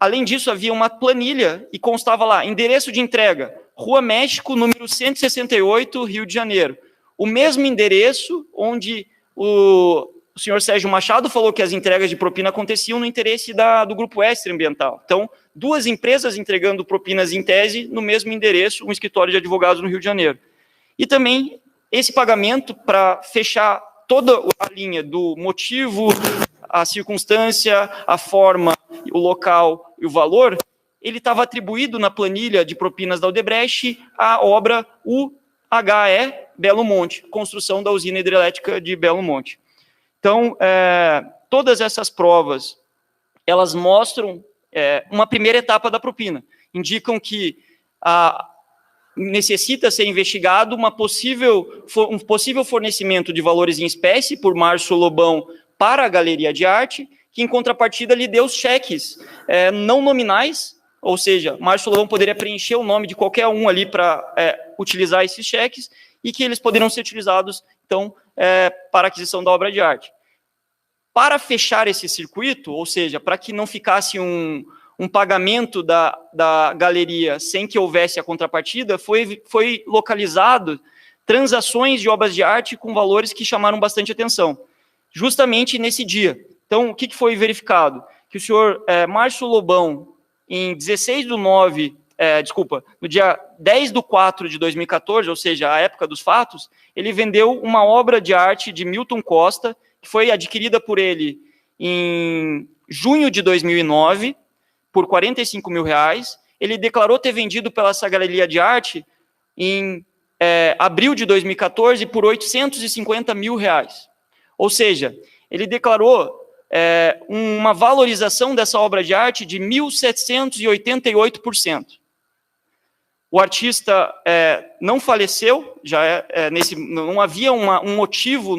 Além disso, havia uma planilha e constava lá, endereço de entrega, Rua México, número 168, Rio de Janeiro. O mesmo endereço onde o senhor Sérgio Machado falou que as entregas de propina aconteciam no interesse do Grupo Extra Ambiental. Então, 2 empresas entregando propinas em tese no mesmo endereço, um escritório de advogados no Rio de Janeiro. E também esse pagamento para fechar toda a linha do motivo, a circunstância, a forma, o local e o valor, ele estava atribuído na planilha de propinas da Odebrecht à obra UHE Belo Monte, construção da usina hidrelétrica de Belo Monte. Então, todas essas provas, elas mostram uma primeira etapa da propina, indicam que necessita ser investigado um possível fornecimento de valores em espécie por Márcio Lobão para a Galeria de Arte, que em contrapartida lhe deu cheques não nominais ou seja, Márcio Lobão poderia preencher o nome de qualquer um ali para utilizar esses cheques e que eles poderiam ser utilizados, então, para a aquisição da obra de arte. Para fechar esse circuito, ou seja, para que não ficasse um pagamento da galeria sem que houvesse a contrapartida, foi localizado transações de obras de arte com valores que chamaram bastante atenção, justamente nesse dia. Então, o que foi verificado? Que o senhor Márcio Lobão, em 16/9, no dia 10/4 de 2014, ou seja, a época dos fatos, ele vendeu uma obra de arte de Milton Costa, que foi adquirida por ele em junho de 2009, por R$45 mil. Ele declarou ter vendido pela essa galeria de arte em abril de 2014 por R$850 mil. Ou seja, ele declarou uma valorização dessa obra de arte de 1.788%. O artista não faleceu, não havia um motivo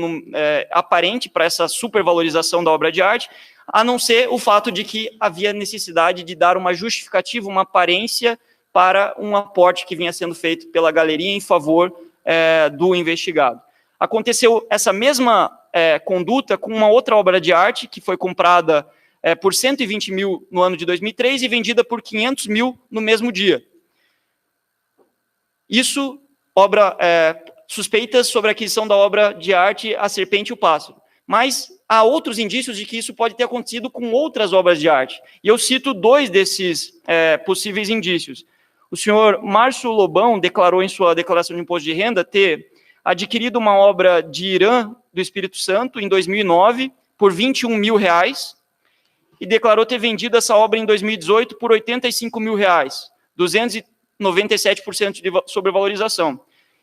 aparente para essa supervalorização da obra de arte, a não ser o fato de que havia necessidade de dar uma justificativa, uma aparência para um aporte que vinha sendo feito pela galeria em favor do investigado. Aconteceu essa mesma conduta com uma outra obra de arte que foi comprada por 120 mil no ano de 2003 e vendida por 500 mil no mesmo dia. Isso, suspeitas sobre a aquisição da obra de arte A Serpente e o Pássaro. Mas há outros indícios de que isso pode ter acontecido com outras obras de arte. E eu cito dois desses possíveis indícios. O senhor Márcio Lobão declarou em sua declaração de imposto de renda ter adquirido uma obra de Irã do Espírito Santo em 2009 por R$21 mil e declarou ter vendido essa obra em 2018 por R$85 mil, 297% de sobrevalorização.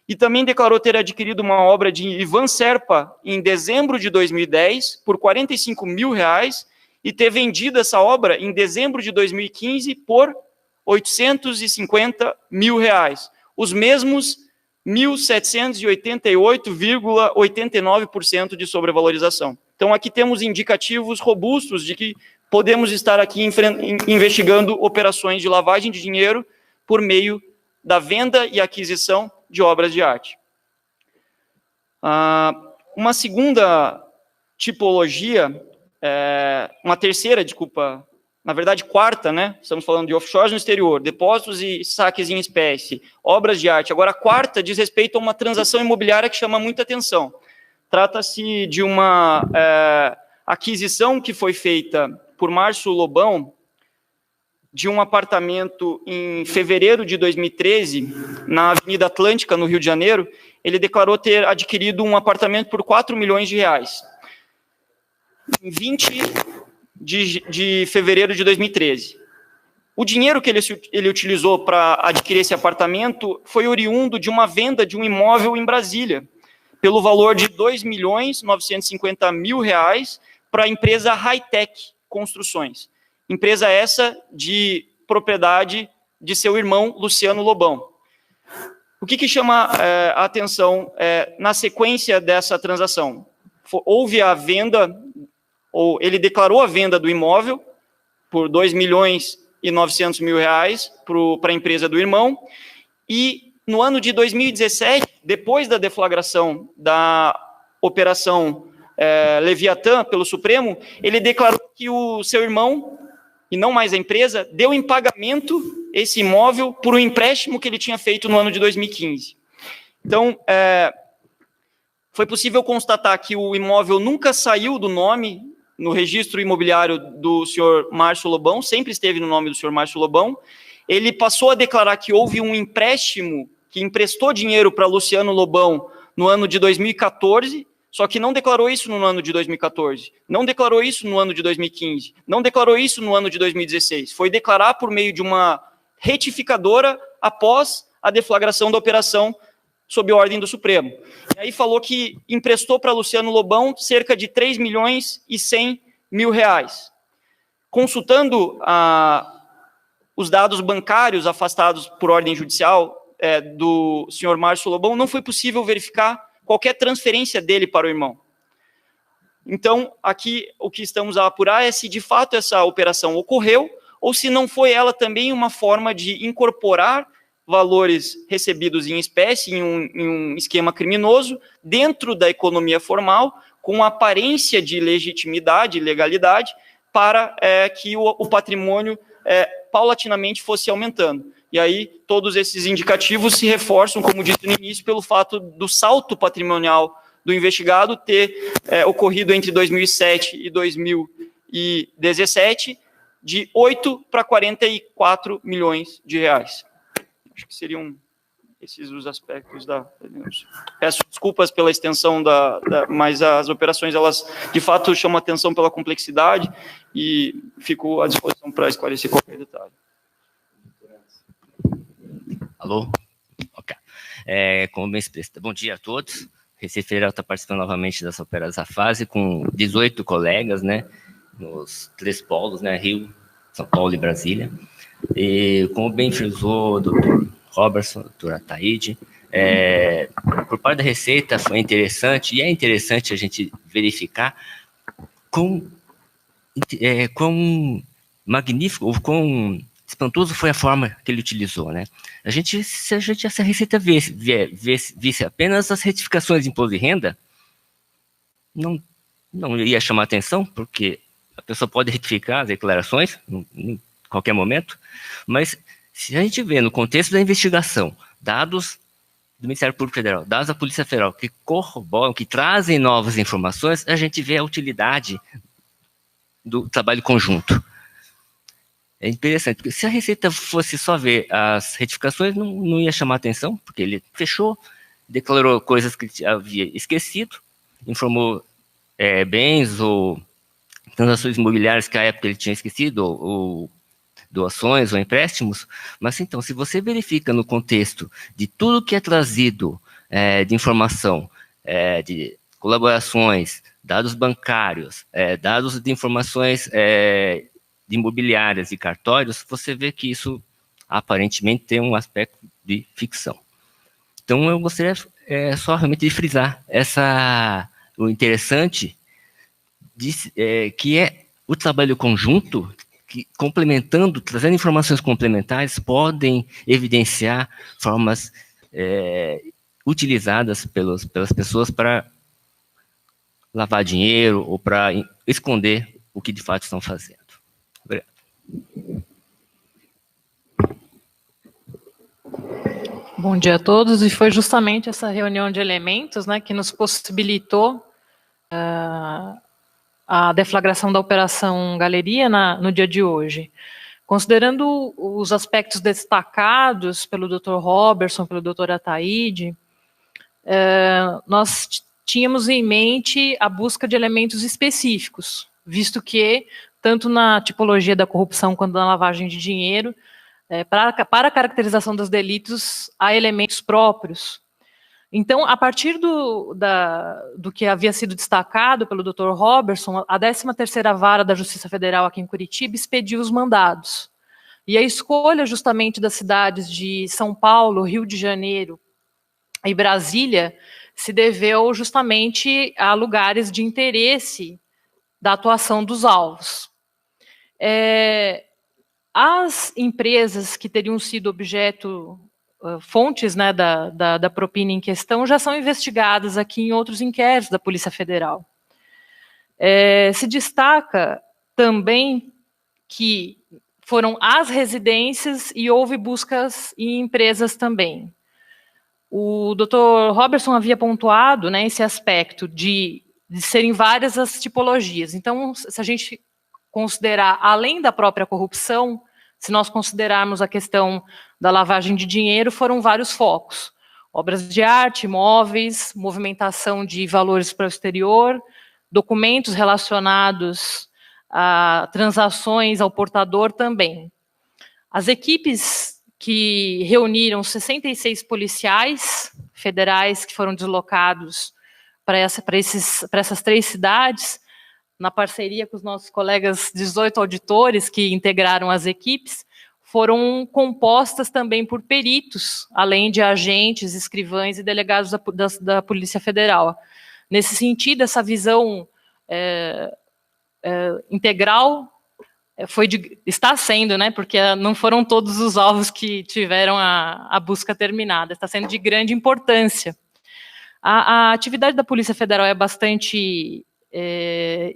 E também declarou ter adquirido uma obra de Ivan Serpa em dezembro de 2010 por R$45 mil e ter vendido essa obra em dezembro de 2015 por R$850 mil. Os mesmos 1.788,89% de sobrevalorização. Então, aqui temos indicativos robustos de que podemos estar aqui investigando operações de lavagem de dinheiro por meio da venda e aquisição de obras de arte. Uma segunda tipologia, uma terceira, desculpa, na verdade quarta, né? Estamos falando de offshores no exterior, depósitos e saques em espécie, obras de arte. Agora, a quarta diz respeito a uma transação imobiliária que chama muita atenção. Trata-se de uma aquisição que foi feita por Márcio Lobão de um apartamento em fevereiro de 2013, na Avenida Atlântica, no Rio de Janeiro. Ele declarou ter adquirido um apartamento por R$4 milhões. Em 20 de fevereiro de 2013. O dinheiro que ele utilizou para adquirir esse apartamento foi oriundo de uma venda de um imóvel em Brasília, pelo valor de R$2.950.000 para a empresa Hightech Construções. Empresa essa de propriedade de seu irmão, Luciano Lobão. O que chama a atenção na sequência dessa transação? Houve a venda, ou ele declarou a venda do imóvel por R$2.900.000 para a empresa do irmão, e no ano de 2017, depois da deflagração da operação Leviatã pelo Supremo, ele declarou que o seu irmão, e não mais a empresa, deu em pagamento esse imóvel por um empréstimo que ele tinha feito no ano de 2015. Então, foi possível constatar que o imóvel nunca saiu do nome no registro imobiliário do senhor Márcio Lobão, sempre esteve no nome do senhor Márcio Lobão. Ele passou a declarar que houve um empréstimo que emprestou dinheiro para Luciano Lobão no ano de 2014, só que não declarou isso no ano de 2014, não declarou isso no ano de 2015, não declarou isso no ano de 2016. Foi declarar por meio de uma retificadora após a deflagração da operação sob ordem do Supremo. E aí falou que emprestou para Luciano Lobão cerca de R$3.100.000. Consultando os dados bancários afastados por ordem judicial do senhor Márcio Lobão, não foi possível verificar qualquer transferência dele para o irmão. Então, aqui o que estamos a apurar é se de fato essa operação ocorreu ou se não foi ela também uma forma de incorporar valores recebidos em espécie em um esquema criminoso dentro da economia formal, com aparência de legitimidade e legalidade, para que o patrimônio paulatinamente fosse aumentando. E aí, todos esses indicativos se reforçam, como disse no início, pelo fato do salto patrimonial do investigado ter ocorrido entre 2007 e 2017, de 8 para 44 milhões de reais. Acho que seriam esses os aspectos da denúncia. Peço desculpas pela extensão, mas as operações, elas, de fato, chamam atenção pela complexidade e fico à disposição para esclarecer qualquer detalhe. Alô? Ok. Como bem expresso, bom dia a todos. Receita Federal está participando novamente dessa fase com 18 colegas, né, nos 3 polos, né, Rio, São Paulo e Brasília. E como bem frisou o doutor Robertson, doutor Ataíde, por parte da Receita foi interessante, e é interessante a gente verificar quão magnífico, ou quão espantoso foi a forma que ele utilizou, né? Se a Receita visse apenas as retificações de imposto de renda, não iria chamar atenção, porque a pessoa pode retificar as declarações em qualquer momento, mas se a gente vê no contexto da investigação, dados do Ministério Público Federal, dados da Polícia Federal, que corroboram, que trazem novas informações, a gente vê a utilidade do trabalho conjunto. É interessante, porque se a Receita fosse só ver as retificações, não ia chamar atenção, porque ele fechou, declarou coisas que havia esquecido, informou bens ou transações imobiliárias que à época ele tinha esquecido, ou doações ou empréstimos, mas então, se você verifica no contexto de tudo que é trazido de informação, de colaborações, dados bancários, dados de informações de imobiliárias e cartórios, você vê que isso aparentemente tem um aspecto de ficção. Então, eu gostaria só realmente de frisar o interessante que é o trabalho conjunto, que complementando, trazendo informações complementares, podem evidenciar formas utilizadas pelas pessoas para lavar dinheiro ou para esconder o que de fato estão fazendo. Obrigado. Bom dia a todos, e foi justamente essa reunião de elementos, né, que nos possibilitou a deflagração da Operação Galeria no dia de hoje. Considerando os aspectos destacados pelo Dr. Robertson, pelo Dr. Ataíde, nós tínhamos em mente a busca de elementos específicos, visto que, tanto na tipologia da corrupção quanto na lavagem de dinheiro, para a caracterização dos delitos, há elementos próprios. Então, a partir do que havia sido destacado pelo Dr. Robertson, a 13ª Vara da Justiça Federal aqui em Curitiba expediu os mandados. E a escolha justamente das cidades de São Paulo, Rio de Janeiro e Brasília se deveu justamente a lugares de interesse da atuação dos alvos. As empresas que teriam sido objeto, fontes, né, da propina em questão, já são investigadas aqui em outros inquéritos da Polícia Federal. Se destaca também que foram as residências e houve buscas em empresas também. O Dr. Robertson havia pontuado, né, esse aspecto de serem várias as tipologias. Então, se a gente considerar, além da própria corrupção, se nós considerarmos a questão da lavagem de dinheiro, foram vários focos. Obras de arte, imóveis, movimentação de valores para o exterior, documentos relacionados a transações ao portador também. As equipes que reuniram 66 policiais federais que foram deslocados para essas 3 cidades, na parceria com os nossos colegas 18 auditores que integraram as equipes, foram compostas também por peritos, além de agentes, escrivães e delegados da Polícia Federal. Nesse sentido, essa visão integral está sendo, né, porque não foram todos os alvos que tiveram a busca terminada, está sendo de grande importância. A atividade da Polícia Federal é bastante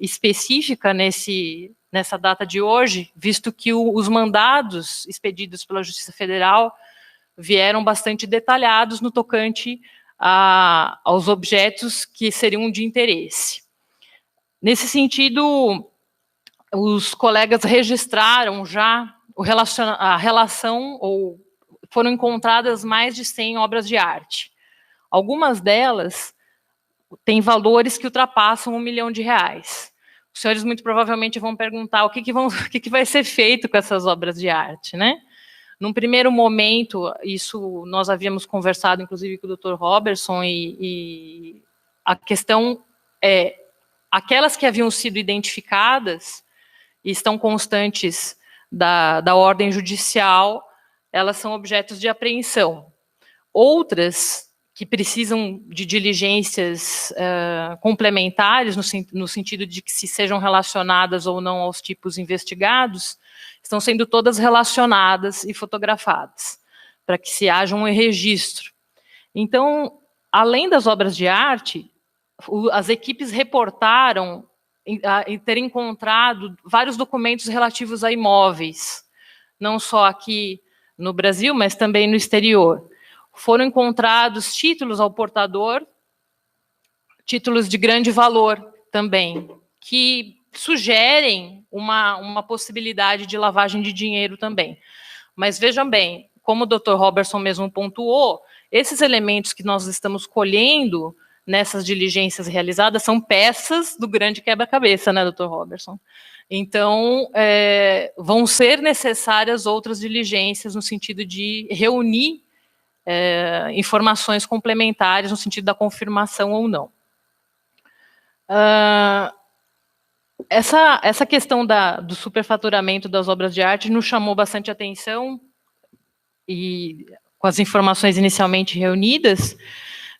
específica nessa data de hoje, visto que os mandados expedidos pela Justiça Federal vieram bastante detalhados no tocante aos objetos que seriam de interesse. Nesse sentido, os colegas registraram já a relação, ou foram encontradas mais de 100 obras de arte. Algumas delas têm valores que ultrapassam R$1 milhão. Os senhores muito provavelmente vão perguntar o que vai ser feito com essas obras de arte, né? Num primeiro momento, isso nós havíamos conversado, inclusive, com o Dr. Robertson, e a questão é, aquelas que haviam sido identificadas e estão constantes da ordem judicial, elas são objetos de apreensão. Outras, que precisam de diligências complementares, no sentido de que se sejam relacionadas ou não aos tipos investigados, estão sendo todas relacionadas e fotografadas, para que se haja um registro. Então, além das obras de arte, as equipes reportaram em ter encontrado vários documentos relativos a imóveis, não só aqui no Brasil, mas também no exterior. Foram encontrados títulos ao portador, títulos de grande valor também, que sugerem uma possibilidade de lavagem de dinheiro também. Mas vejam bem, como o Dr. Robertson mesmo pontuou, esses elementos que nós estamos colhendo nessas diligências realizadas são peças do grande quebra-cabeça, né, Dr. Robertson? Então, vão ser necessárias outras diligências no sentido de reunir informações complementares no sentido da confirmação ou não. Essa questão do superfaturamento das obras de arte nos chamou bastante atenção, e com as informações inicialmente reunidas,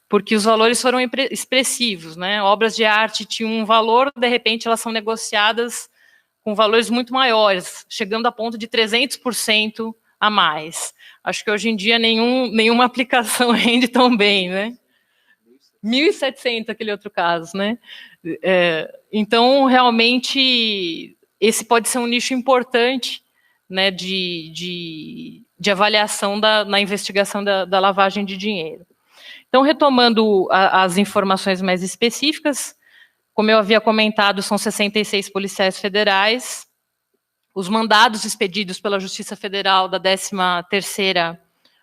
porque os valores foram expressivos, né? Obras de arte tinham um valor, de repente elas são negociadas com valores muito maiores, chegando a ponto de 300% a mais. Acho que hoje em dia nenhuma aplicação rende tão bem, né? 1.700, aquele outro caso, né? Então, realmente, esse pode ser um nicho importante, né, de avaliação na investigação da lavagem de dinheiro. Então, retomando as informações mais específicas, como eu havia comentado, são 66 policiais federais. Os mandados expedidos pela Justiça Federal da 13ª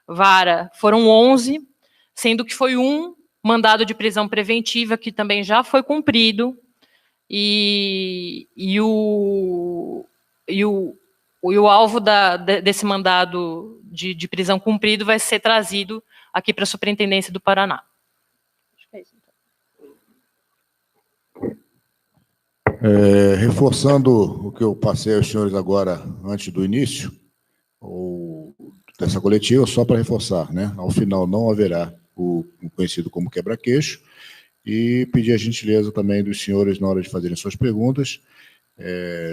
Vara foram 11, sendo que foi um mandado de prisão preventiva que também já foi cumprido, e o alvo desse mandado de prisão cumprido vai ser trazido aqui para a Superintendência do Paraná. Acho que é isso, então. Reforçando o que eu passei aos senhores agora, antes do início dessa coletiva, só para reforçar, né? Ao final não haverá o conhecido como quebra-queixo, e pedir a gentileza também dos senhores, na hora de fazerem suas perguntas,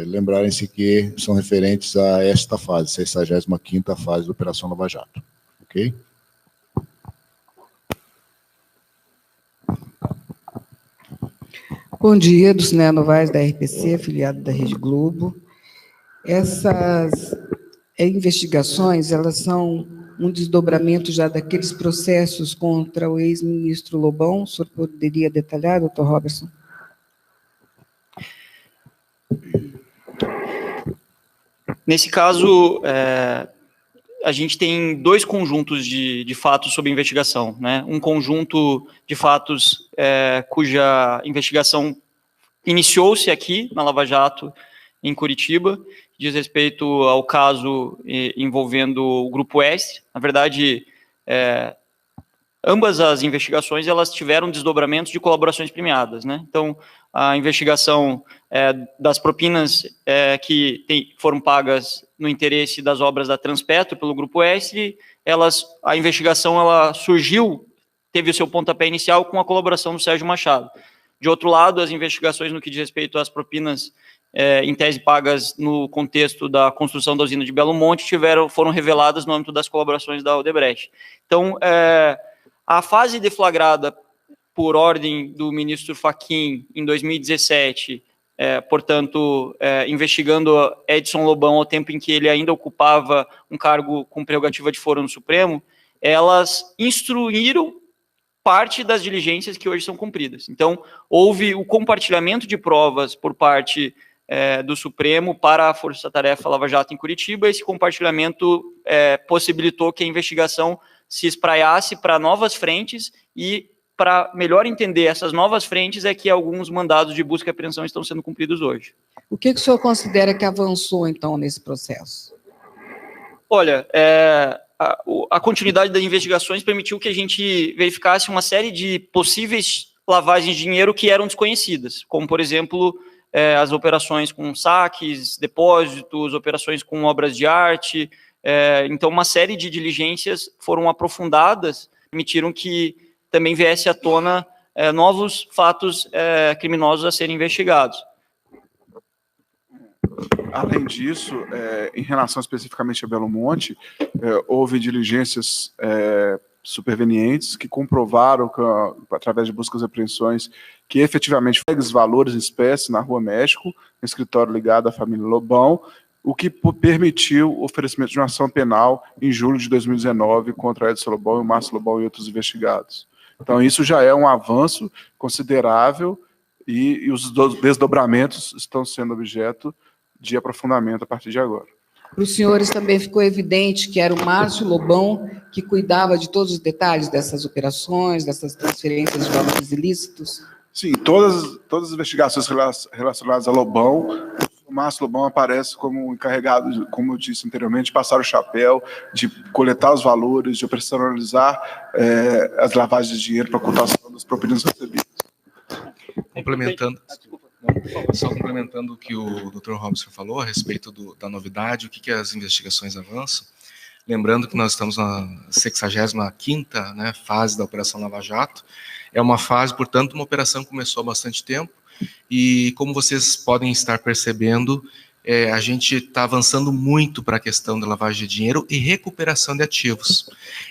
lembrarem-se que são referentes a esta fase, 65ª fase da Operação Lava Jato. Ok? Bom dia, Dulcinea Novaes, da RPC, afiliado da Rede Globo. Essas investigações, elas são um desdobramento já daqueles processos contra o ex-ministro Lobão. O senhor poderia detalhar, doutor Robertson? Nesse caso, a gente tem dois conjuntos de fatos sob investigação, né? Um conjunto de fatos cuja investigação iniciou-se aqui na Lava Jato, em Curitiba, diz respeito ao caso envolvendo o Grupo S. Na verdade, ambas as investigações elas tiveram desdobramentos de colaborações premiadas, né? Então, a investigação das propinas que foram pagas no interesse das obras da Transpetro pelo Grupo S, a investigação ela surgiu, teve o seu pontapé inicial com a colaboração do Sérgio Machado. De outro lado, as investigações no que diz respeito às propinas em tese pagas no contexto da construção da usina de Belo Monte, foram reveladas no âmbito das colaborações da Odebrecht. Então, a fase deflagrada por ordem do ministro Fachin em 2017, portanto, investigando Edson Lobão ao tempo em que ele ainda ocupava um cargo com prerrogativa de foro no Supremo, elas instruíram parte das diligências que hoje são cumpridas. Então, houve o compartilhamento de provas por parte do Supremo para a Força Tarefa Lava Jato em Curitiba. Esse compartilhamento possibilitou que a investigação se espraiasse para novas frentes, e para melhor entender essas novas frentes é que alguns mandados de busca e apreensão estão sendo cumpridos hoje. O que o senhor considera que avançou, então, nesse processo? Olha, a continuidade das investigações permitiu que a gente verificasse uma série de possíveis lavagens de dinheiro que eram desconhecidas, como, por exemplo, as operações com saques, depósitos, operações com obras de arte. Então, uma série de diligências foram aprofundadas, permitiram que também viesse à tona novos fatos criminosos a serem investigados. Além disso, em relação especificamente a Belo Monte, houve diligências supervenientes que comprovaram, através de buscas e apreensões, que efetivamente os valores em espécie na Rua México, no escritório ligado à família Lobão, o que permitiu o oferecimento de uma ação penal em julho de 2019 contra Edson Lobão e Márcio Lobão e outros investigados. Então, isso já é um avanço considerável, e os desdobramentos estão sendo objeto de aprofundamento a partir de agora. Para os senhores também ficou evidente que era o Márcio Lobão que cuidava de todos os detalhes dessas operações, dessas transferências de valores ilícitos? Sim, todas as investigações relacionadas a Lobão, o Márcio Lobão aparece como encarregado, como eu disse anteriormente, de passar o chapéu, de coletar os valores, de operacionalizar as lavagens de dinheiro para a ocultação das propinas recebidas. Só complementando o que o Dr. Robson falou a respeito da novidade, o que as investigações avançam. Lembrando que nós estamos na 65ª, né, fase da Operação Lava Jato. É uma fase, portanto, uma operação que começou há bastante tempo, e como vocês podem estar percebendo, a gente está avançando muito para a questão da lavagem de dinheiro e recuperação de ativos.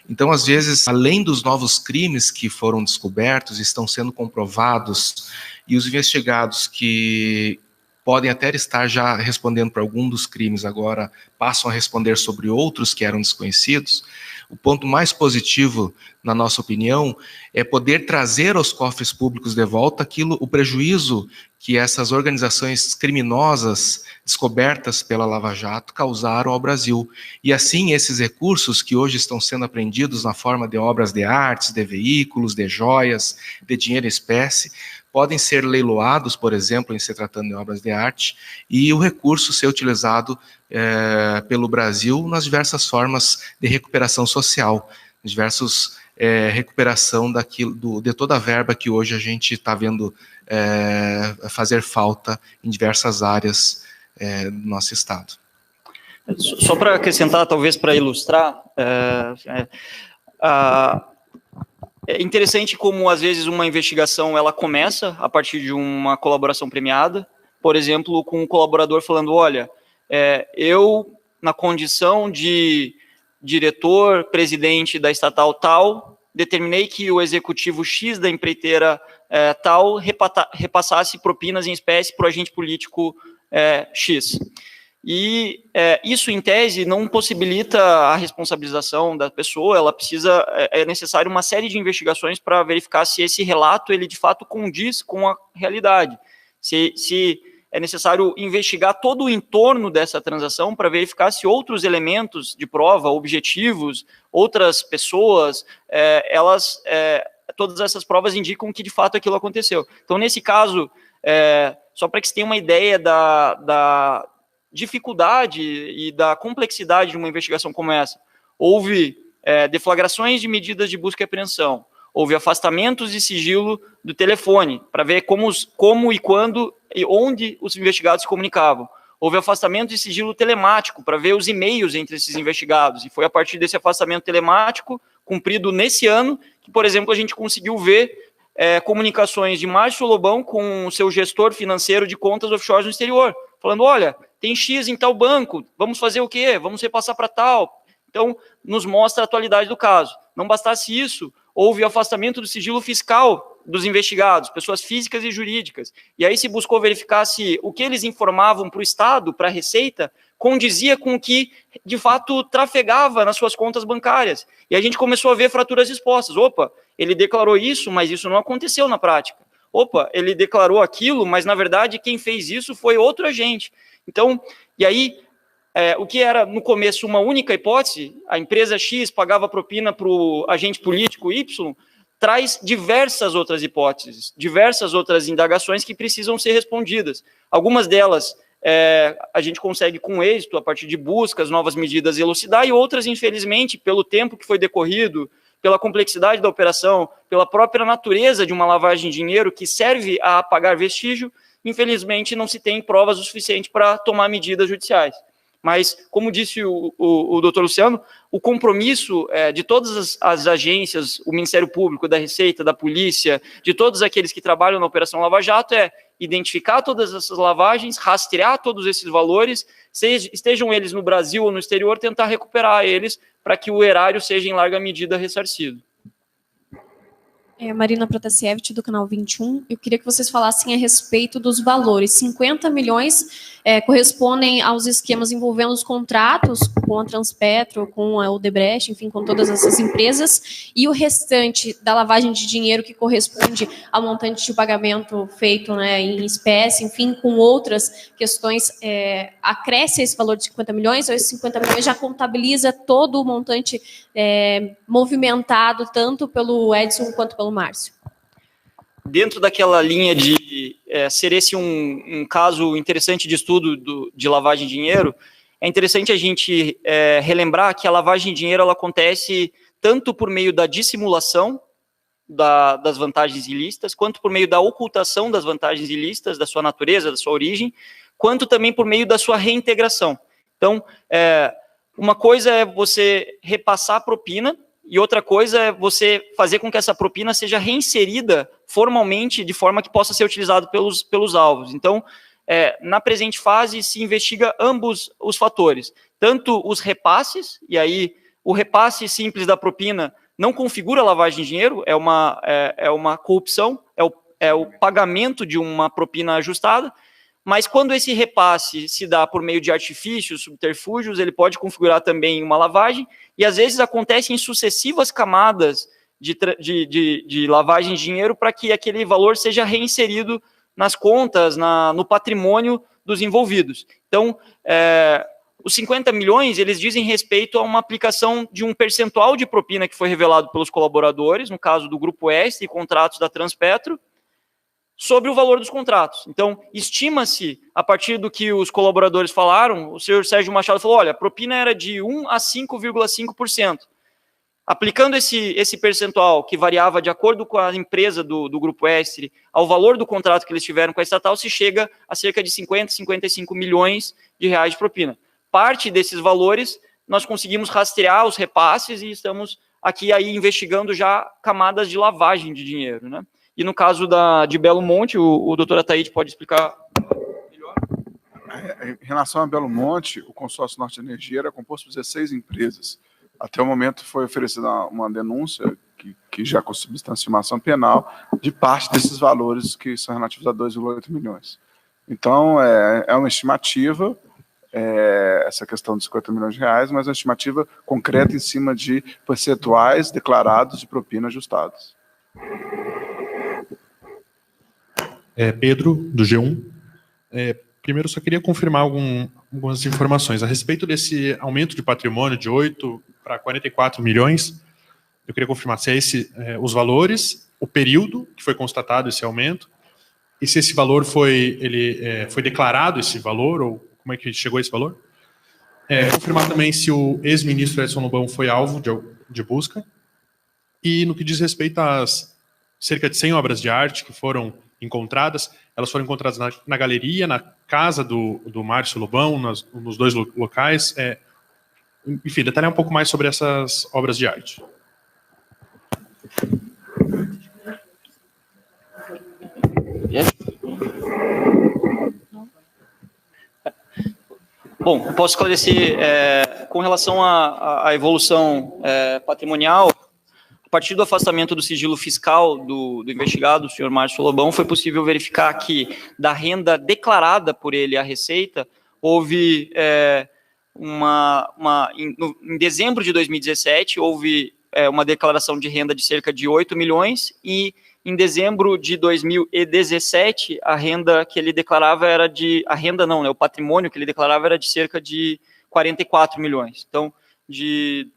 Então, às vezes, além dos novos crimes que foram descobertos, estão sendo comprovados, e os investigados que podem até estar já respondendo por algum dos crimes agora passam a responder sobre outros que eram desconhecidos. O ponto mais positivo, na nossa opinião, é poder trazer aos cofres públicos de volta o prejuízo que essas organizações criminosas descobertas pela Lava Jato causaram ao Brasil. E assim, esses recursos que hoje estão sendo apreendidos na forma de obras de artes, de veículos, de joias, de dinheiro em espécie, podem ser leiloados, por exemplo, em se tratando de obras de arte, e o recurso ser utilizado pelo Brasil nas diversas formas de recuperação social, diversas recuperação de toda a verba que hoje a gente está vendo fazer falta em diversas áreas do nosso Estado. Só para acrescentar, talvez para ilustrar, é interessante como, às vezes, uma investigação ela começa a partir de uma colaboração premiada, por exemplo, com um colaborador falando, olha, eu, na condição de diretor, presidente da estatal tal, determinei que o executivo X da empreiteira tal repassasse propinas em espécie para o agente político X. E isso, em tese, não possibilita a responsabilização da pessoa, ela precisa, é necessário uma série de investigações para verificar se esse relato, ele de fato condiz com a realidade, se é necessário investigar todo o entorno dessa transação para verificar se outros elementos de prova, objetivos, outras pessoas, todas essas provas indicam que de fato aquilo aconteceu. Então, nesse caso, só para que você tenha uma ideia da dificuldade e da complexidade de uma investigação como essa, houve deflagrações de medidas de busca e apreensão, houve afastamentos de sigilo do telefone, para ver como e quando e onde os investigados se comunicavam. Houve afastamento de sigilo telemático, para ver os e-mails entre esses investigados. E foi a partir desse afastamento telemático, cumprido nesse ano, que, por exemplo, a gente conseguiu ver comunicações de Márcio Lobão com o seu gestor financeiro de contas offshore no exterior, falando, olha, tem X em tal banco, vamos fazer o quê? Vamos repassar para tal. Então, nos mostra a atualidade do caso. Não bastasse isso, houve afastamento do sigilo fiscal dos investigados, pessoas físicas e jurídicas. E aí se buscou verificar se o que eles informavam para o Estado, para a Receita, condizia com o que, de fato, trafegava nas suas contas bancárias. E a gente começou a ver fraturas expostas. Opa, ele declarou isso, mas isso não aconteceu na prática. Opa, ele declarou aquilo, mas, na verdade, quem fez isso foi outro agente. Então, e aí, o que era, no começo, uma única hipótese, a empresa X pagava propina para o agente político Y, traz diversas outras hipóteses, diversas outras indagações que precisam ser respondidas. Algumas delas a gente consegue com êxito, a partir de buscas, novas medidas, elucidar, e outras, infelizmente, pelo tempo que foi decorrido, pela complexidade da operação, pela própria natureza de uma lavagem de dinheiro que serve a apagar vestígio, infelizmente não se tem provas o suficiente para tomar medidas judiciais. Mas, como disse o doutor Luciano, o compromisso de todas as agências, o Ministério Público, da Receita, da Polícia, de todos aqueles que trabalham na Operação Lava Jato é identificar todas essas lavagens, rastrear todos esses valores, estejam eles no Brasil ou no exterior, tentar recuperar eles para que o erário seja em larga medida ressarcido. Marina Protasiewicz, do canal 21. Eu queria que vocês falassem a respeito dos valores. 50 milhões correspondem aos esquemas envolvendo os contratos com a Transpetro, com a Odebrecht, enfim, com todas essas empresas, e o restante da lavagem de dinheiro que corresponde ao montante de pagamento feito, né, em espécie, enfim, com outras questões, acresce esse valor de 50 milhões, ou esses 50 milhões já contabiliza todo o montante movimentado, tanto pelo Edson quanto pelo Márcio? Dentro daquela linha de ser esse um caso interessante de estudo de lavagem de dinheiro, é interessante a gente relembrar que a lavagem de dinheiro ela acontece tanto por meio da dissimulação das vantagens ilícitas, quanto por meio da ocultação das vantagens ilícitas, da sua natureza, da sua origem, quanto também por meio da sua reintegração. Então, uma coisa é você repassar a propina, e outra coisa é você fazer com que essa propina seja reinserida formalmente de forma que possa ser utilizado pelos alvos. Então, na presente fase, se investiga ambos os fatores, tanto os repasses, e aí o repasse simples da propina não configura lavagem de dinheiro, é uma corrupção, é o pagamento de uma propina ajustada, mas quando esse repasse se dá por meio de artifícios, subterfúgios, ele pode configurar também uma lavagem, e às vezes acontece em sucessivas camadas de lavagem de dinheiro para que aquele valor seja reinserido nas contas, no patrimônio dos envolvidos. Então, os 50 milhões, eles dizem respeito a uma aplicação de um percentual de propina que foi revelado pelos colaboradores, no caso do Grupo S e contratos da Transpetro, sobre o valor dos contratos. Então, estima-se, a partir do que os colaboradores falaram, o senhor Sérgio Machado falou, olha, a propina era de 1 a 5,5%. Aplicando esse percentual, que variava de acordo com a empresa do Grupo S, ao valor do contrato que eles tiveram com a estatal, se chega a cerca de 50, 55 milhões de reais de propina. Parte desses valores, nós conseguimos rastrear os repasses e estamos aqui aí investigando já camadas de lavagem de dinheiro, né? E no caso de Belo Monte, o doutor Ataíde pode explicar melhor? Em relação a Belo Monte, o consórcio Norte Energia era composto por 16 empresas. Até o momento foi oferecida uma denúncia que já com substanciação penal de parte desses valores que são relativos a 2,8 milhões. Então, é uma estimativa, essa questão de 50 milhões de reais, mas é uma estimativa concreta em cima de percentuais declarados de propina ajustados. Pedro, do G1. Primeiro, só queria confirmar algumas informações. A respeito desse aumento de patrimônio de 8 para 44 milhões, eu queria confirmar se os valores, o período que foi constatado esse aumento, e se esse valor foi declarado, esse valor, ou como é que chegou a esse valor. Confirmar também se o ex-ministro Edson Lobão foi alvo de busca, e no que diz respeito às cerca de 100 obras de arte que foram encontradas, elas foram encontradas na galeria, na casa do Márcio Lobão, nos dois locais. Enfim, detalhar um pouco mais sobre essas obras de arte. Bom, eu posso esclarecer com relação à evolução patrimonial. A partir do afastamento do sigilo fiscal do investigado, o senhor Márcio Lobão, foi possível verificar que da renda declarada por ele à Receita, houve em dezembro de 2017, houve uma declaração de renda de cerca de 8 milhões e em dezembro de 2017, a renda que ele declarava era de... A renda não, né? O patrimônio que ele declarava era de cerca de 44 milhões. Então, de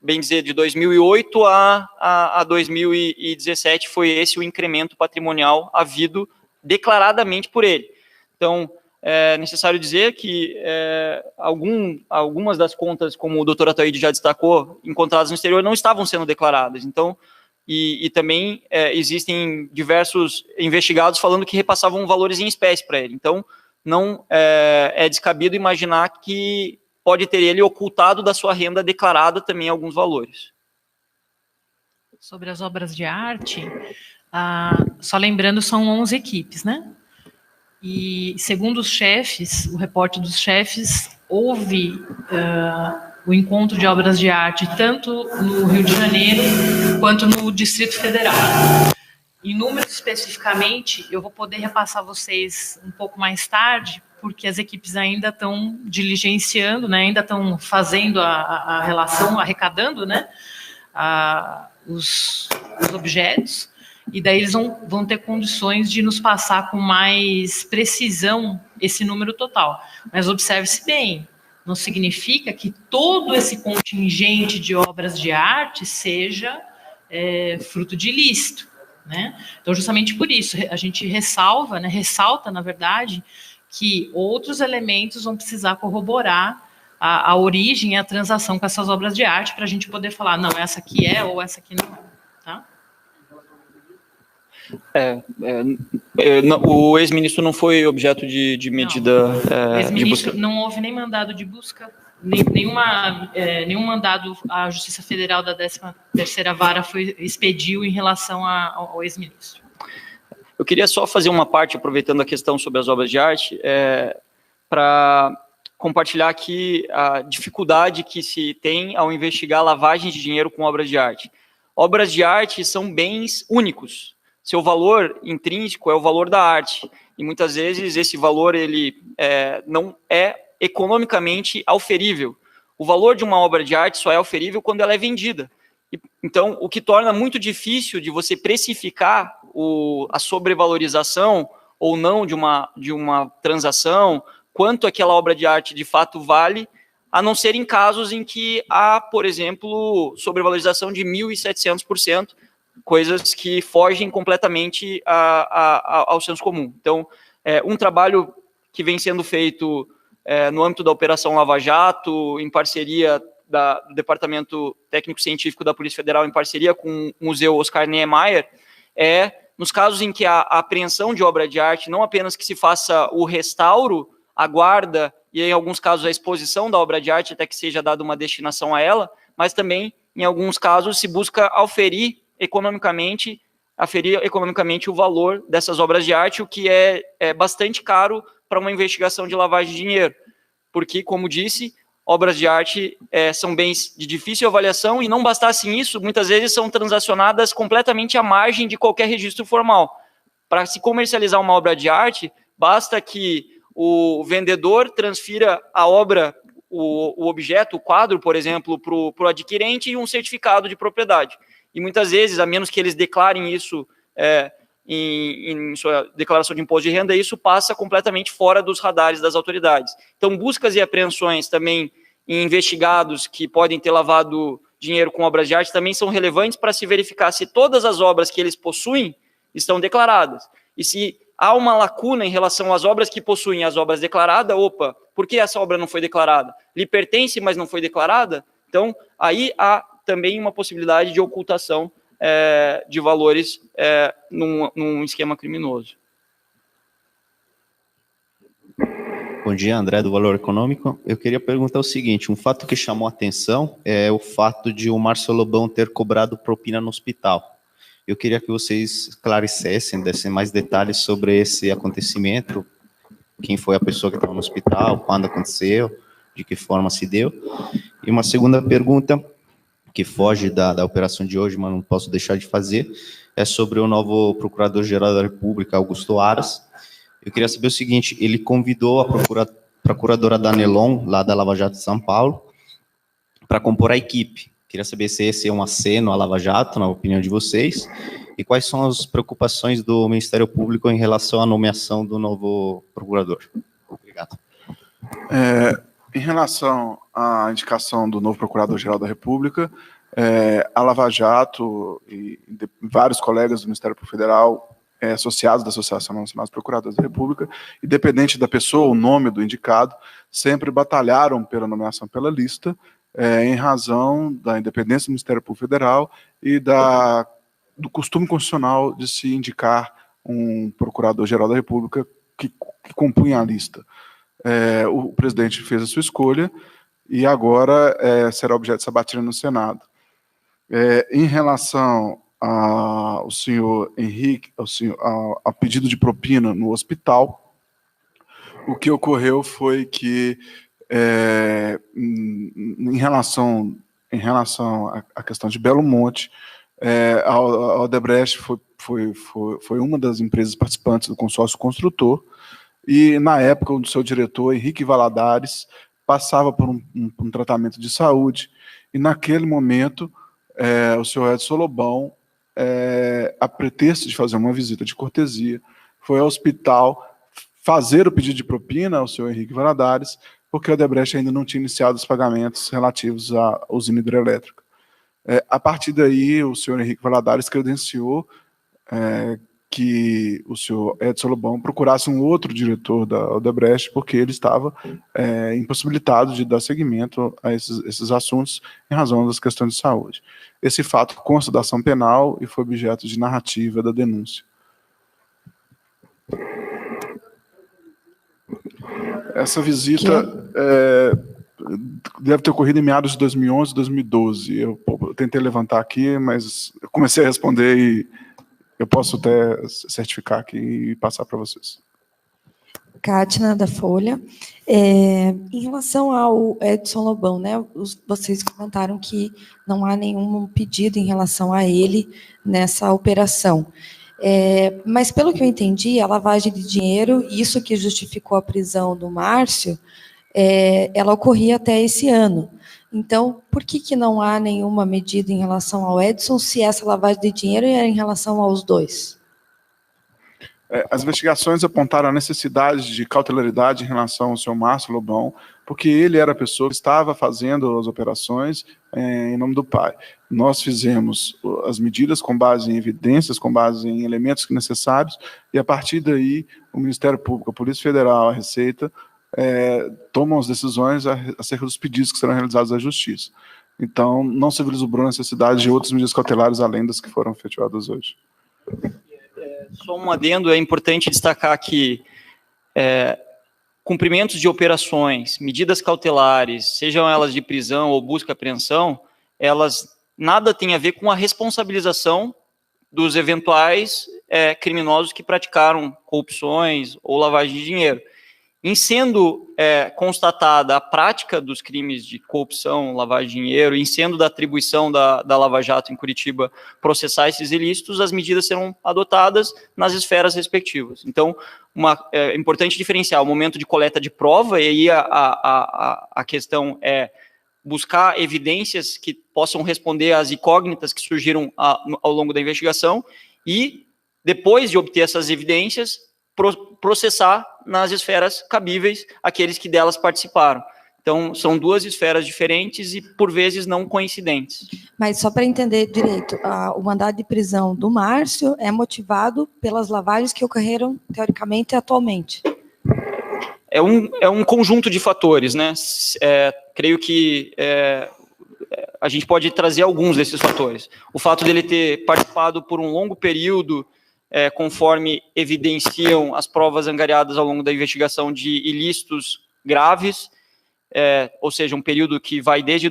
2008 a 2017 foi esse o incremento patrimonial havido declaradamente por ele. Então, é necessário dizer que algumas das contas, como o doutor Ataíde já destacou, encontradas no exterior, não estavam sendo declaradas. Então, e também existem diversos investigados falando que repassavam valores em espécie para ele. Então, não é descabido imaginar que pode ter ele ocultado da sua renda declarada também alguns valores. Sobre as obras de arte, só lembrando, são 11 equipes, né? E, segundo os chefes, o reporte dos chefes, houve o encontro de obras de arte tanto no Rio de Janeiro quanto no Distrito Federal. Em números especificamente, eu vou poder repassar a vocês um pouco mais tarde, porque as equipes ainda estão diligenciando, né, ainda estão fazendo a relação, arrecadando, né, os objetos, e daí eles vão ter condições de nos passar com mais precisão esse número total. Mas observe-se bem, não significa que todo esse contingente de obras de arte seja fruto de ilícito, né? Então, justamente por isso, a gente ressalta, na verdade, que outros elementos vão precisar corroborar a origem e a transação com essas obras de arte para a gente poder falar, não, essa aqui é ou essa aqui não é, tá? O ex-ministro não foi objeto de medida de busca? Não houve nem mandado de busca, nenhum mandado à Justiça Federal da 13ª Vara expediu em relação ao ex-ministro. Eu queria só fazer uma parte, aproveitando a questão sobre as obras de arte, para compartilhar aqui a dificuldade que se tem ao investigar lavagem de dinheiro com obras de arte. Obras de arte são bens únicos. Seu valor intrínseco é o valor da arte. E muitas vezes esse valor ele não é economicamente auferível. O valor de uma obra de arte só é auferível quando ela é vendida. Então, o que torna muito difícil de você precificar a sobrevalorização ou não de uma transação, quanto aquela obra de arte de fato vale, a não ser em casos em que há, por exemplo, sobrevalorização de 1.700%, coisas que fogem completamente ao senso comum. Então, um trabalho que vem sendo feito no âmbito da Operação Lava Jato, em parceria do Departamento Técnico-Científico da Polícia Federal, em parceria com o Museu Oscar Niemeyer, nos casos em que a apreensão de obra de arte, não apenas que se faça o restauro, a guarda e, em alguns casos, a exposição da obra de arte, até que seja dada uma destinação a ela, mas também, em alguns casos, se busca aferir economicamente o valor dessas obras de arte, o que é bastante caro para uma investigação de lavagem de dinheiro, porque, como disse, obras de arte são bens de difícil avaliação e, não bastasse isso, muitas vezes são transacionadas completamente à margem de qualquer registro formal. Para se comercializar uma obra de arte, basta que o vendedor transfira a obra, o objeto, o quadro, por exemplo, para o adquirente e um certificado de propriedade. E muitas vezes, a menos que eles declarem isso em sua declaração de imposto de renda, isso passa completamente fora dos radares das autoridades. Então, buscas e apreensões também em investigados que podem ter lavado dinheiro com obras de arte também são relevantes para se verificar se todas as obras que eles possuem estão declaradas. E se há uma lacuna em relação às obras que possuem as obras declaradas, por que essa obra não foi declarada? Lhe pertence, mas não foi declarada? Então, aí há também uma possibilidade de ocultação de valores num esquema criminoso. Bom dia, André, do Valor Econômico. Eu queria perguntar o seguinte, um fato que chamou a atenção é o fato de o Márcio Lobão ter cobrado propina no hospital. Eu queria que vocês esclarecessem, dessem mais detalhes sobre esse acontecimento, quem foi a pessoa que estava no hospital, quando aconteceu, de que forma se deu. E uma segunda pergunta, que foge da operação de hoje, mas não posso deixar de fazer, é sobre o novo Procurador-Geral da República, Augusto Aras. Eu queria saber o seguinte, ele convidou a procuradora Danelon, lá da Lava Jato de São Paulo, para compor a equipe. Queria saber se esse é um aceno à Lava Jato, na opinião de vocês, e quais são as preocupações do Ministério Público em relação à nomeação do novo procurador. Obrigado. Em relação à indicação do novo Procurador-Geral da República, a Lava Jato e vários colegas do Ministério Público Federal, associados da Associação Nacional dos Procuradores da República, independente da pessoa, o nome do indicado, sempre batalharam pela nomeação pela lista, em razão da independência do Ministério Público Federal e do costume constitucional de se indicar um Procurador-Geral da República que compunha a lista. O presidente fez a sua escolha e agora será objeto de sabatina no Senado. Em relação ao senhor Henrique, ao pedido de propina no hospital, o que ocorreu foi que, em relação à questão de Belo Monte, a Odebrecht foi uma das empresas participantes do consórcio construtor, e na época o seu diretor, Henrique Valadares, passava por um tratamento de saúde, e naquele momento o senhor Edson Lobão, a pretexto de fazer uma visita de cortesia, foi ao hospital fazer o pedido de propina ao senhor Henrique Valadares, porque a Odebrecht ainda não tinha iniciado os pagamentos relativos à usina hidrelétrica. A partir daí, o senhor Henrique Valadares credenciou que o senhor Edson Lobão procurasse um outro diretor da Odebrecht, porque ele estava impossibilitado de dar seguimento a esses assuntos em razão das questões de saúde. Esse fato consta da ação penal e foi objeto de narrativa da denúncia. Essa visita deve ter ocorrido em meados de 2011, 2012. Eu tentei levantar aqui, mas eu comecei a responder e eu posso até certificar aqui e passar para vocês. Kátia, da Folha. Em relação ao Edson Lobão, né, vocês comentaram que não há nenhum pedido em relação a ele nessa operação. Mas, pelo que eu entendi, a lavagem de dinheiro, isso que justificou a prisão do Márcio, ela ocorria até esse ano. Então, por que não há nenhuma medida em relação ao Edson, se essa lavagem de dinheiro era em relação aos dois? As investigações apontaram a necessidade de cautelaridade em relação ao senhor Márcio Lobão, porque ele era a pessoa que estava fazendo as operações em nome do pai. Nós fizemos as medidas com base em evidências, com base em elementos necessários, e a partir daí o Ministério Público, a Polícia Federal, a Receita, tomam as decisões acerca dos pedidos que serão realizados à Justiça. Então, não se vislumbrou a necessidade de outras medidas cautelares além das que foram efetivadas hoje. Só um adendo, é importante destacar que cumprimentos de operações, medidas cautelares, sejam elas de prisão ou busca e apreensão, elas nada têm a ver com a responsabilização dos eventuais criminosos que praticaram corrupções ou lavagem de dinheiro. Em sendo constatada a prática dos crimes de corrupção, lavagem de dinheiro, em sendo da atribuição da Lava Jato em Curitiba processar esses ilícitos, as medidas serão adotadas nas esferas respectivas. Então, é importante diferenciar o momento de coleta de prova, e aí a questão é buscar evidências que possam responder às incógnitas que surgiram ao longo da investigação, e, depois de obter essas evidências, processar nas esferas cabíveis aqueles que delas participaram. Então, são duas esferas diferentes e, por vezes, não coincidentes. Mas, só para entender direito, o mandado de prisão do Márcio é motivado pelas lavagens que ocorreram, teoricamente, atualmente? É um conjunto de fatores, né? Creio que a gente pode trazer alguns desses fatores. O fato dele ter participado por um longo período, conforme evidenciam as provas angariadas ao longo da investigação de ilícitos graves, ou seja, um período que vai desde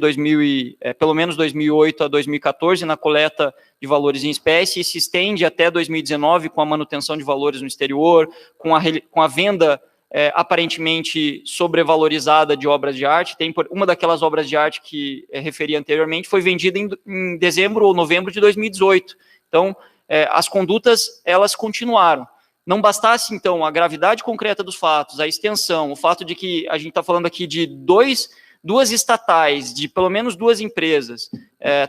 pelo menos 2008 a 2014 na coleta de valores em espécie e se estende até 2019 com a manutenção de valores no exterior, com a venda aparentemente sobrevalorizada de obras de arte. Tem uma daquelas obras de arte que referi anteriormente foi vendida em dezembro ou novembro de 2018. Então, as condutas, elas continuaram. Não bastasse, então, a gravidade concreta dos fatos, a extensão, o fato de que a gente está falando aqui de duas estatais, de pelo menos 2 empresas,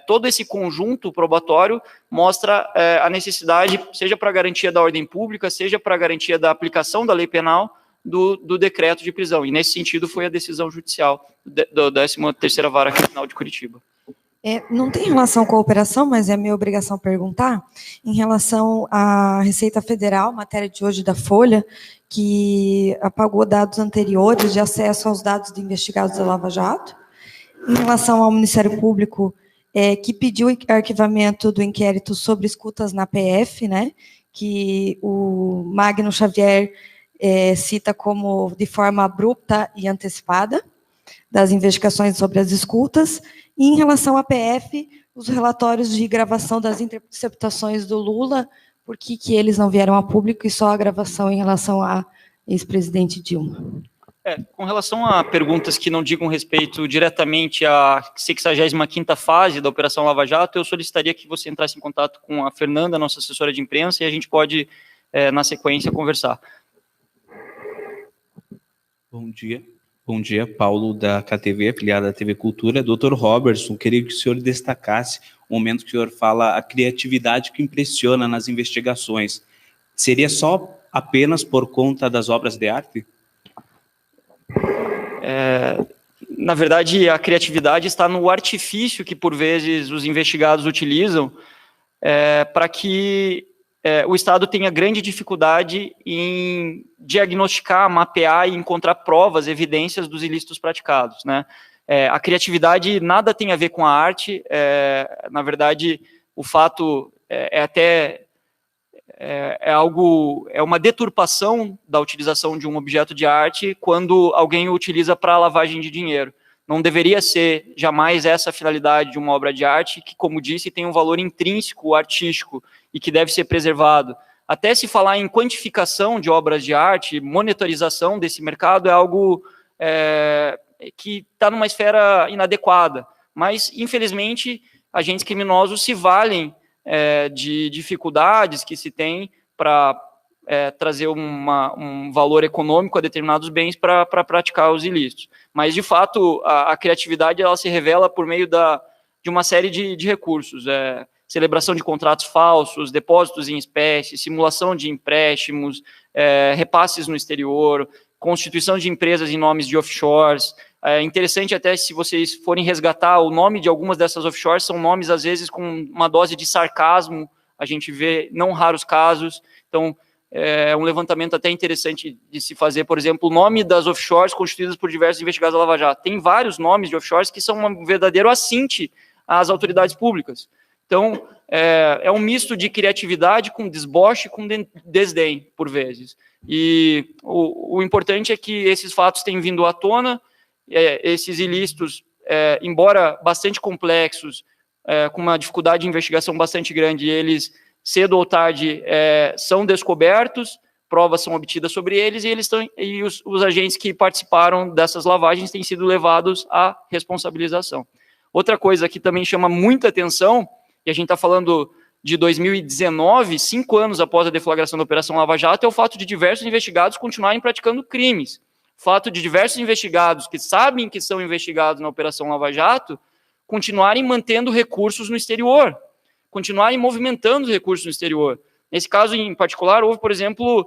todo esse conjunto probatório mostra a necessidade, seja para a garantia da ordem pública, seja para a garantia da aplicação da lei penal, do decreto de prisão. E, nesse sentido, foi a decisão judicial da 13ª Vara Criminal de Curitiba. Não tem relação com a operação, mas é minha obrigação perguntar, em relação à Receita Federal, matéria de hoje da Folha, que apagou dados anteriores de acesso aos dados de investigados da Lava Jato, em relação ao Ministério Público, que pediu arquivamento do inquérito sobre escutas na PF, né, que o Magno Xavier cita como de forma abrupta e antecipada, das investigações sobre as escutas, e em relação à PF, os relatórios de gravação das interceptações do Lula, por que eles não vieram a público e só a gravação em relação a ex-presidente Dilma? Com relação a perguntas que não digam respeito diretamente à 65ª fase da Operação Lava Jato, eu solicitaria que você entrasse em contato com a Fernanda, nossa assessora de imprensa, e a gente pode, na sequência, conversar. Bom dia. Bom dia, Paulo, da KTV, afiliada à TV Cultura. Dr. Robertson, queria que o senhor destacasse o momento que o senhor fala a criatividade que impressiona nas investigações. Seria só apenas por conta das obras de arte? Na verdade, a criatividade está no artifício que, por vezes, os investigados utilizam para que o Estado tenha grande dificuldade em diagnosticar, mapear e encontrar provas, evidências dos ilícitos praticados, né? A criatividade nada tem a ver com a arte, na verdade, o fato é uma deturpação da utilização de um objeto de arte quando alguém o utiliza para lavagem de dinheiro. Não deveria ser jamais essa a finalidade de uma obra de arte, que, como disse, tem um valor intrínseco, artístico, e que deve ser preservado. Até se falar em quantificação de obras de arte, monitorização desse mercado é algo que está numa esfera inadequada. Mas, infelizmente, agentes criminosos se valem de dificuldades que se tem para trazer um valor econômico a determinados bens para praticar os ilícitos. Mas, de fato, a criatividade ela se revela por meio de uma série de recursos. Celebração de contratos falsos, depósitos em espécie, simulação de empréstimos, repasses no exterior, constituição de empresas em nomes de offshores. É interessante até se vocês forem resgatar o nome de algumas dessas offshores, são nomes, às vezes, com uma dose de sarcasmo, a gente vê não raros casos. Então, é um levantamento até interessante de se fazer, por exemplo, o nome das offshores constituídas por diversos investigados da Lava Jato. Tem vários nomes de offshores que são um verdadeiro assinte às autoridades públicas. Então, é um misto de criatividade com desboche, com desdém, por vezes. E o importante é que esses fatos têm vindo à tona, esses ilícitos, embora bastante complexos, com uma dificuldade de investigação bastante grande, eles, cedo ou tarde, são descobertos, provas são obtidas sobre eles, e os agentes que participaram dessas lavagens têm sido levados à responsabilização. Outra coisa que também chama muita atenção, e a gente está falando de 2019, 5 anos após a deflagração da Operação Lava Jato, é o fato de diversos investigados continuarem praticando crimes. O fato de diversos investigados que sabem que são investigados na Operação Lava Jato continuarem mantendo recursos no exterior, continuarem movimentando os recursos no exterior. Nesse caso, em particular, houve, por exemplo,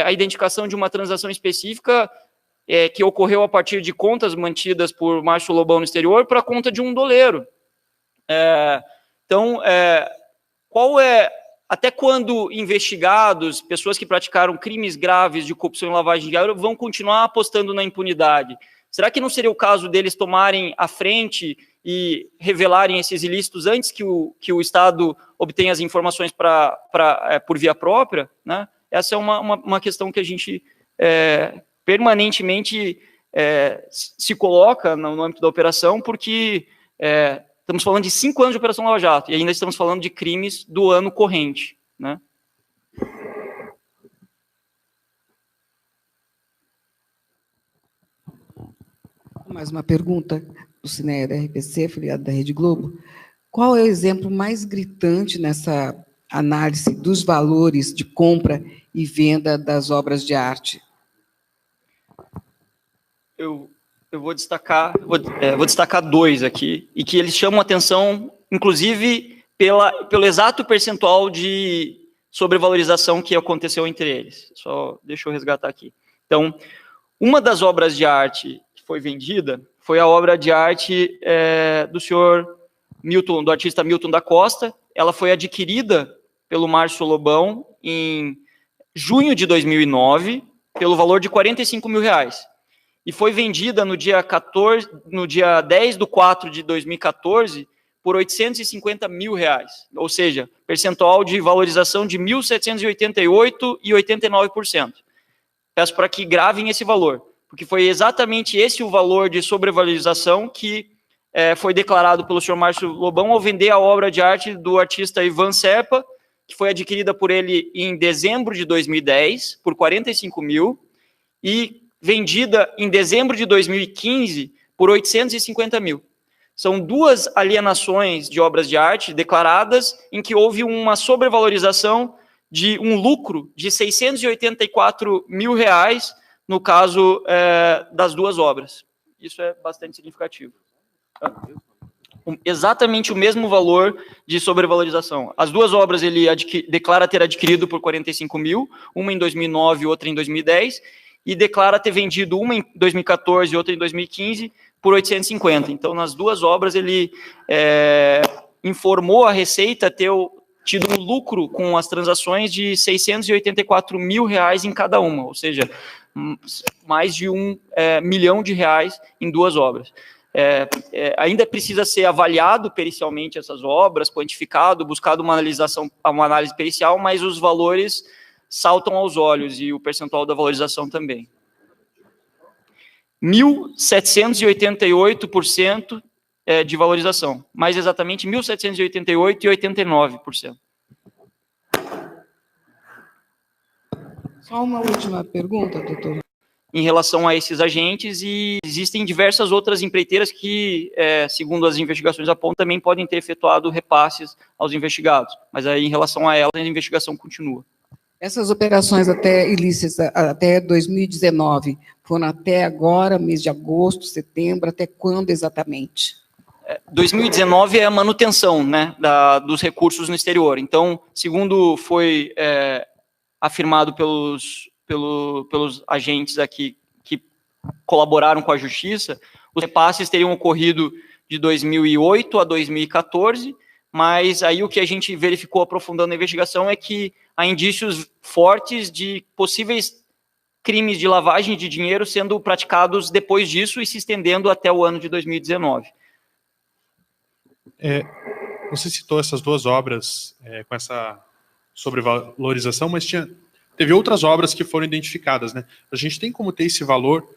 a identificação de uma transação específica que ocorreu a partir de contas mantidas por Márcio Lobão no exterior para a conta de um doleiro. Então, até quando investigados, pessoas que praticaram crimes graves de corrupção e lavagem de dinheiro vão continuar apostando na impunidade? Será que não seria o caso deles tomarem a frente e revelarem esses ilícitos antes que o Estado obtenha as informações por via própria? Né? Essa é uma questão que a gente permanentemente se coloca no âmbito da operação, porque estamos falando de 5 anos de Operação Lava Jato, e ainda estamos falando de crimes do ano corrente, né? Mais uma pergunta do Cineia da RPC, afiliado da Rede Globo. Qual é o exemplo mais gritante nessa análise dos valores de compra e venda das obras de arte? Eu vou destacar, vou destacar dois aqui, e que eles chamam atenção, inclusive, pelo exato percentual de sobrevalorização que aconteceu entre eles. Só deixa eu resgatar aqui. Então, uma das obras de arte que foi vendida foi a obra de arte do senhor Milton, do artista Milton da Costa. Ela foi adquirida pelo Márcio Lobão em junho de 2009, pelo valor de R$45 mil. E foi vendida no dia 10/4 de 2014 por R$850 mil, ou seja, percentual de valorização de 1.788,89%. Peço para que gravem esse valor, porque foi exatamente esse o valor de sobrevalorização que foi declarado pelo senhor Márcio Lobão ao vender a obra de arte do artista Ivan Serpa, que foi adquirida por ele em dezembro de 2010 por R$45 mil e vendida em dezembro de 2015 por R$850 mil. São duas alienações de obras de arte declaradas em que houve uma sobrevalorização de um lucro de R$684 mil no caso das duas obras. Isso é bastante significativo. Exatamente o mesmo valor de sobrevalorização. As duas obras ele declara ter adquirido por R$45 mil, uma em 2009 e outra em 2010, e declara ter vendido uma em 2014 e outra em 2015 por 850. Então, nas duas obras, ele informou a Receita ter tido um lucro com as transações de R$684 mil em cada uma, ou seja, mais de R$1 milhão em duas obras. Ainda precisa ser avaliado pericialmente essas obras, quantificado, buscado uma análise pericial, mas os valores saltam aos olhos e o percentual da valorização também. 1.788% de valorização, mais exatamente 1.788,89%. Só uma última pergunta, doutor. Em relação a esses agentes, e existem diversas outras empreiteiras que, segundo as investigações apontam, também podem ter efetuado repasses aos investigados, mas aí em relação a elas, a investigação continua. Essas operações até ilícitas, até 2019, foram até agora, mês de agosto, setembro, até quando exatamente? 2019 é a manutenção, né, dos recursos no exterior. Então, segundo foi afirmado pelos agentes aqui que colaboraram com a Justiça, os repasses teriam ocorrido de 2008 a 2014, mas aí o que a gente verificou aprofundando a investigação é que há indícios fortes de possíveis crimes de lavagem de dinheiro sendo praticados depois disso e se estendendo até o ano de 2019. Você citou essas duas obras com essa sobrevalorização, mas teve outras obras que foram identificadas, né? A gente tem como ter esse valor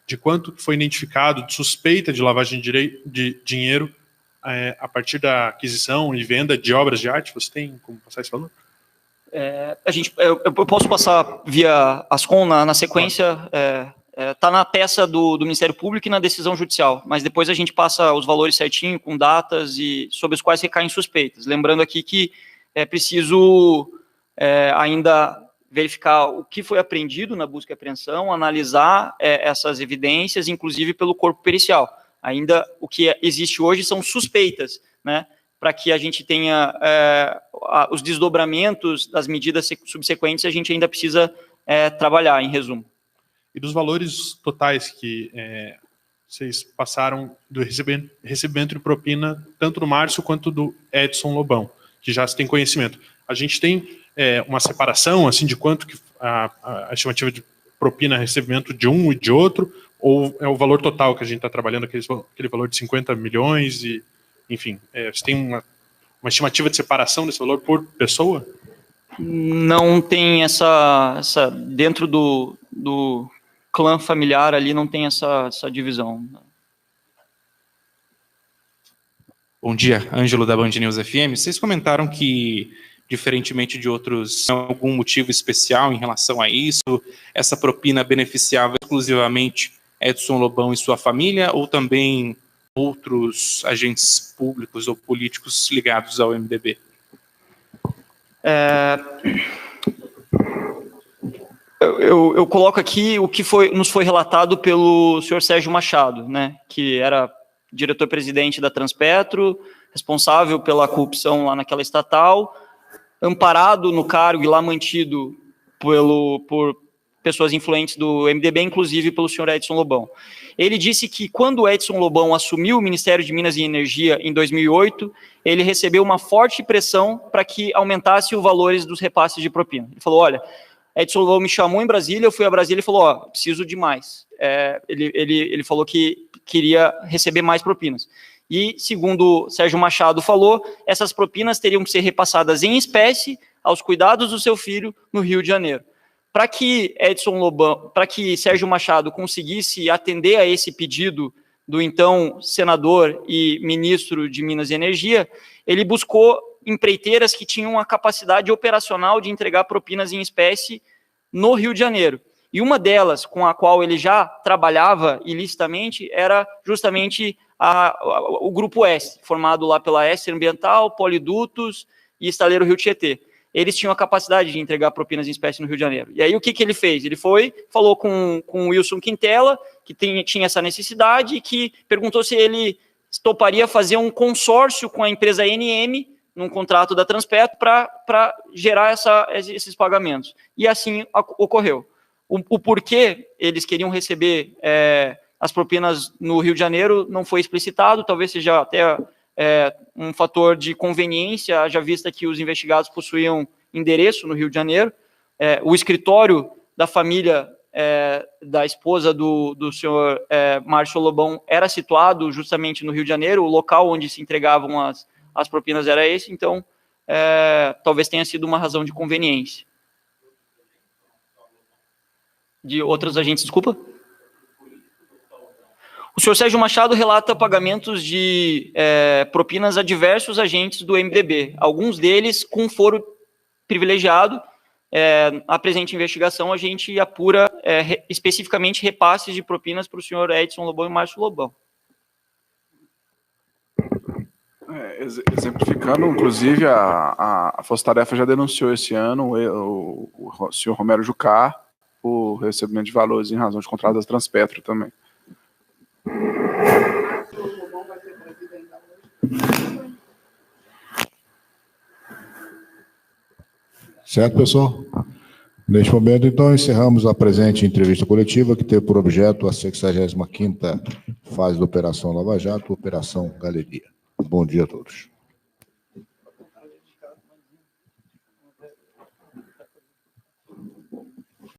de quanto foi identificado de suspeita de lavagem de dinheiro a partir da aquisição e venda de obras de arte? Você tem como passar esse valor? Eu posso passar via Ascom na sequência, está na peça do Ministério Público e na decisão judicial, mas depois a gente passa os valores certinho, com datas e sobre os quais recaem suspeitas. Lembrando aqui que é preciso ainda verificar o que foi apreendido na busca e apreensão, analisar essas evidências, inclusive pelo corpo pericial. Ainda o que existe hoje são suspeitas, né, para que a gente tenha os desdobramentos das medidas subsequentes, a gente ainda precisa trabalhar, em resumo. E dos valores totais que vocês passaram do recebimento de propina, tanto do Márcio quanto do Edson Lobão, que já se tem conhecimento. A gente tem uma separação assim, de quanto que a estimativa de propina recebimento de um e de outro, ou é o valor total que a gente está trabalhando, aquele valor de 50 milhões, e, enfim, você tem uma estimativa de separação desse valor por pessoa? Não tem essa dentro do clã familiar ali, não tem essa divisão. Bom dia, Ângelo da Band News FM. Vocês comentaram que, diferentemente de outros, tem algum motivo especial em relação a isso? Essa propina beneficiava exclusivamente Edson Lobão e sua família, ou também outros agentes públicos ou políticos ligados ao MDB? Eu coloco aqui o que nos foi relatado pelo senhor Sérgio Machado, né, que era diretor-presidente da Transpetro, responsável pela corrupção lá naquela estatal, amparado no cargo e lá mantido por pessoas influentes do MDB, inclusive pelo senhor Edson Lobão. Ele disse que quando o Edson Lobão assumiu o Ministério de Minas e Energia em 2008, ele recebeu uma forte pressão para que aumentasse os valores dos repasses de propina. Ele falou, olha, Edson Lobão me chamou em Brasília, eu fui a Brasília e falou, ó, preciso de mais. Ele falou que queria receber mais propinas. E, segundo Sérgio Machado falou, essas propinas teriam que ser repassadas em espécie aos cuidados do seu filho no Rio de Janeiro. Para que Sérgio Machado conseguisse atender a esse pedido do então senador e ministro de Minas e Energia, ele buscou empreiteiras que tinham a capacidade operacional de entregar propinas em espécie no Rio de Janeiro. E uma delas, com a qual ele já trabalhava ilicitamente, era justamente o Grupo S, formado lá pela S Ambiental, Polidutos e Estaleiro Rio Tietê. Eles tinham a capacidade de entregar propinas em espécie no Rio de Janeiro. E aí o que ele fez? Ele falou com o Wilson Quintela, que tinha essa necessidade, e que perguntou se ele toparia fazer um consórcio com a empresa NM, num contrato da Transpetro, para gerar esses pagamentos. E assim ocorreu. O porquê eles queriam receber as propinas no Rio de Janeiro não foi explicitado, talvez seja até um fator de conveniência, haja vista que os investigados possuíam endereço no Rio de Janeiro. O escritório da família da esposa do senhor Márcio Lobão era situado justamente no Rio de Janeiro, o local onde se entregavam as propinas era esse, então talvez tenha sido uma razão de conveniência. De outros agentes, desculpa? O senhor Sérgio Machado relata pagamentos de propinas a diversos agentes do MDB, alguns deles com foro privilegiado. A presente investigação, a gente apura especificamente repasses de propinas para o senhor Edson Lobão e Márcio Lobão. Exemplificando, inclusive, a Força Tarefa já denunciou esse ano o senhor Romero Jucá por recebimento de valores em razão de contrato da Transpetro também. Certo, pessoal? Neste momento, então, encerramos a presente entrevista coletiva, que teve por objeto a 65ª fase da Operação Lava Jato, Operação Galeria. Bom dia a todos.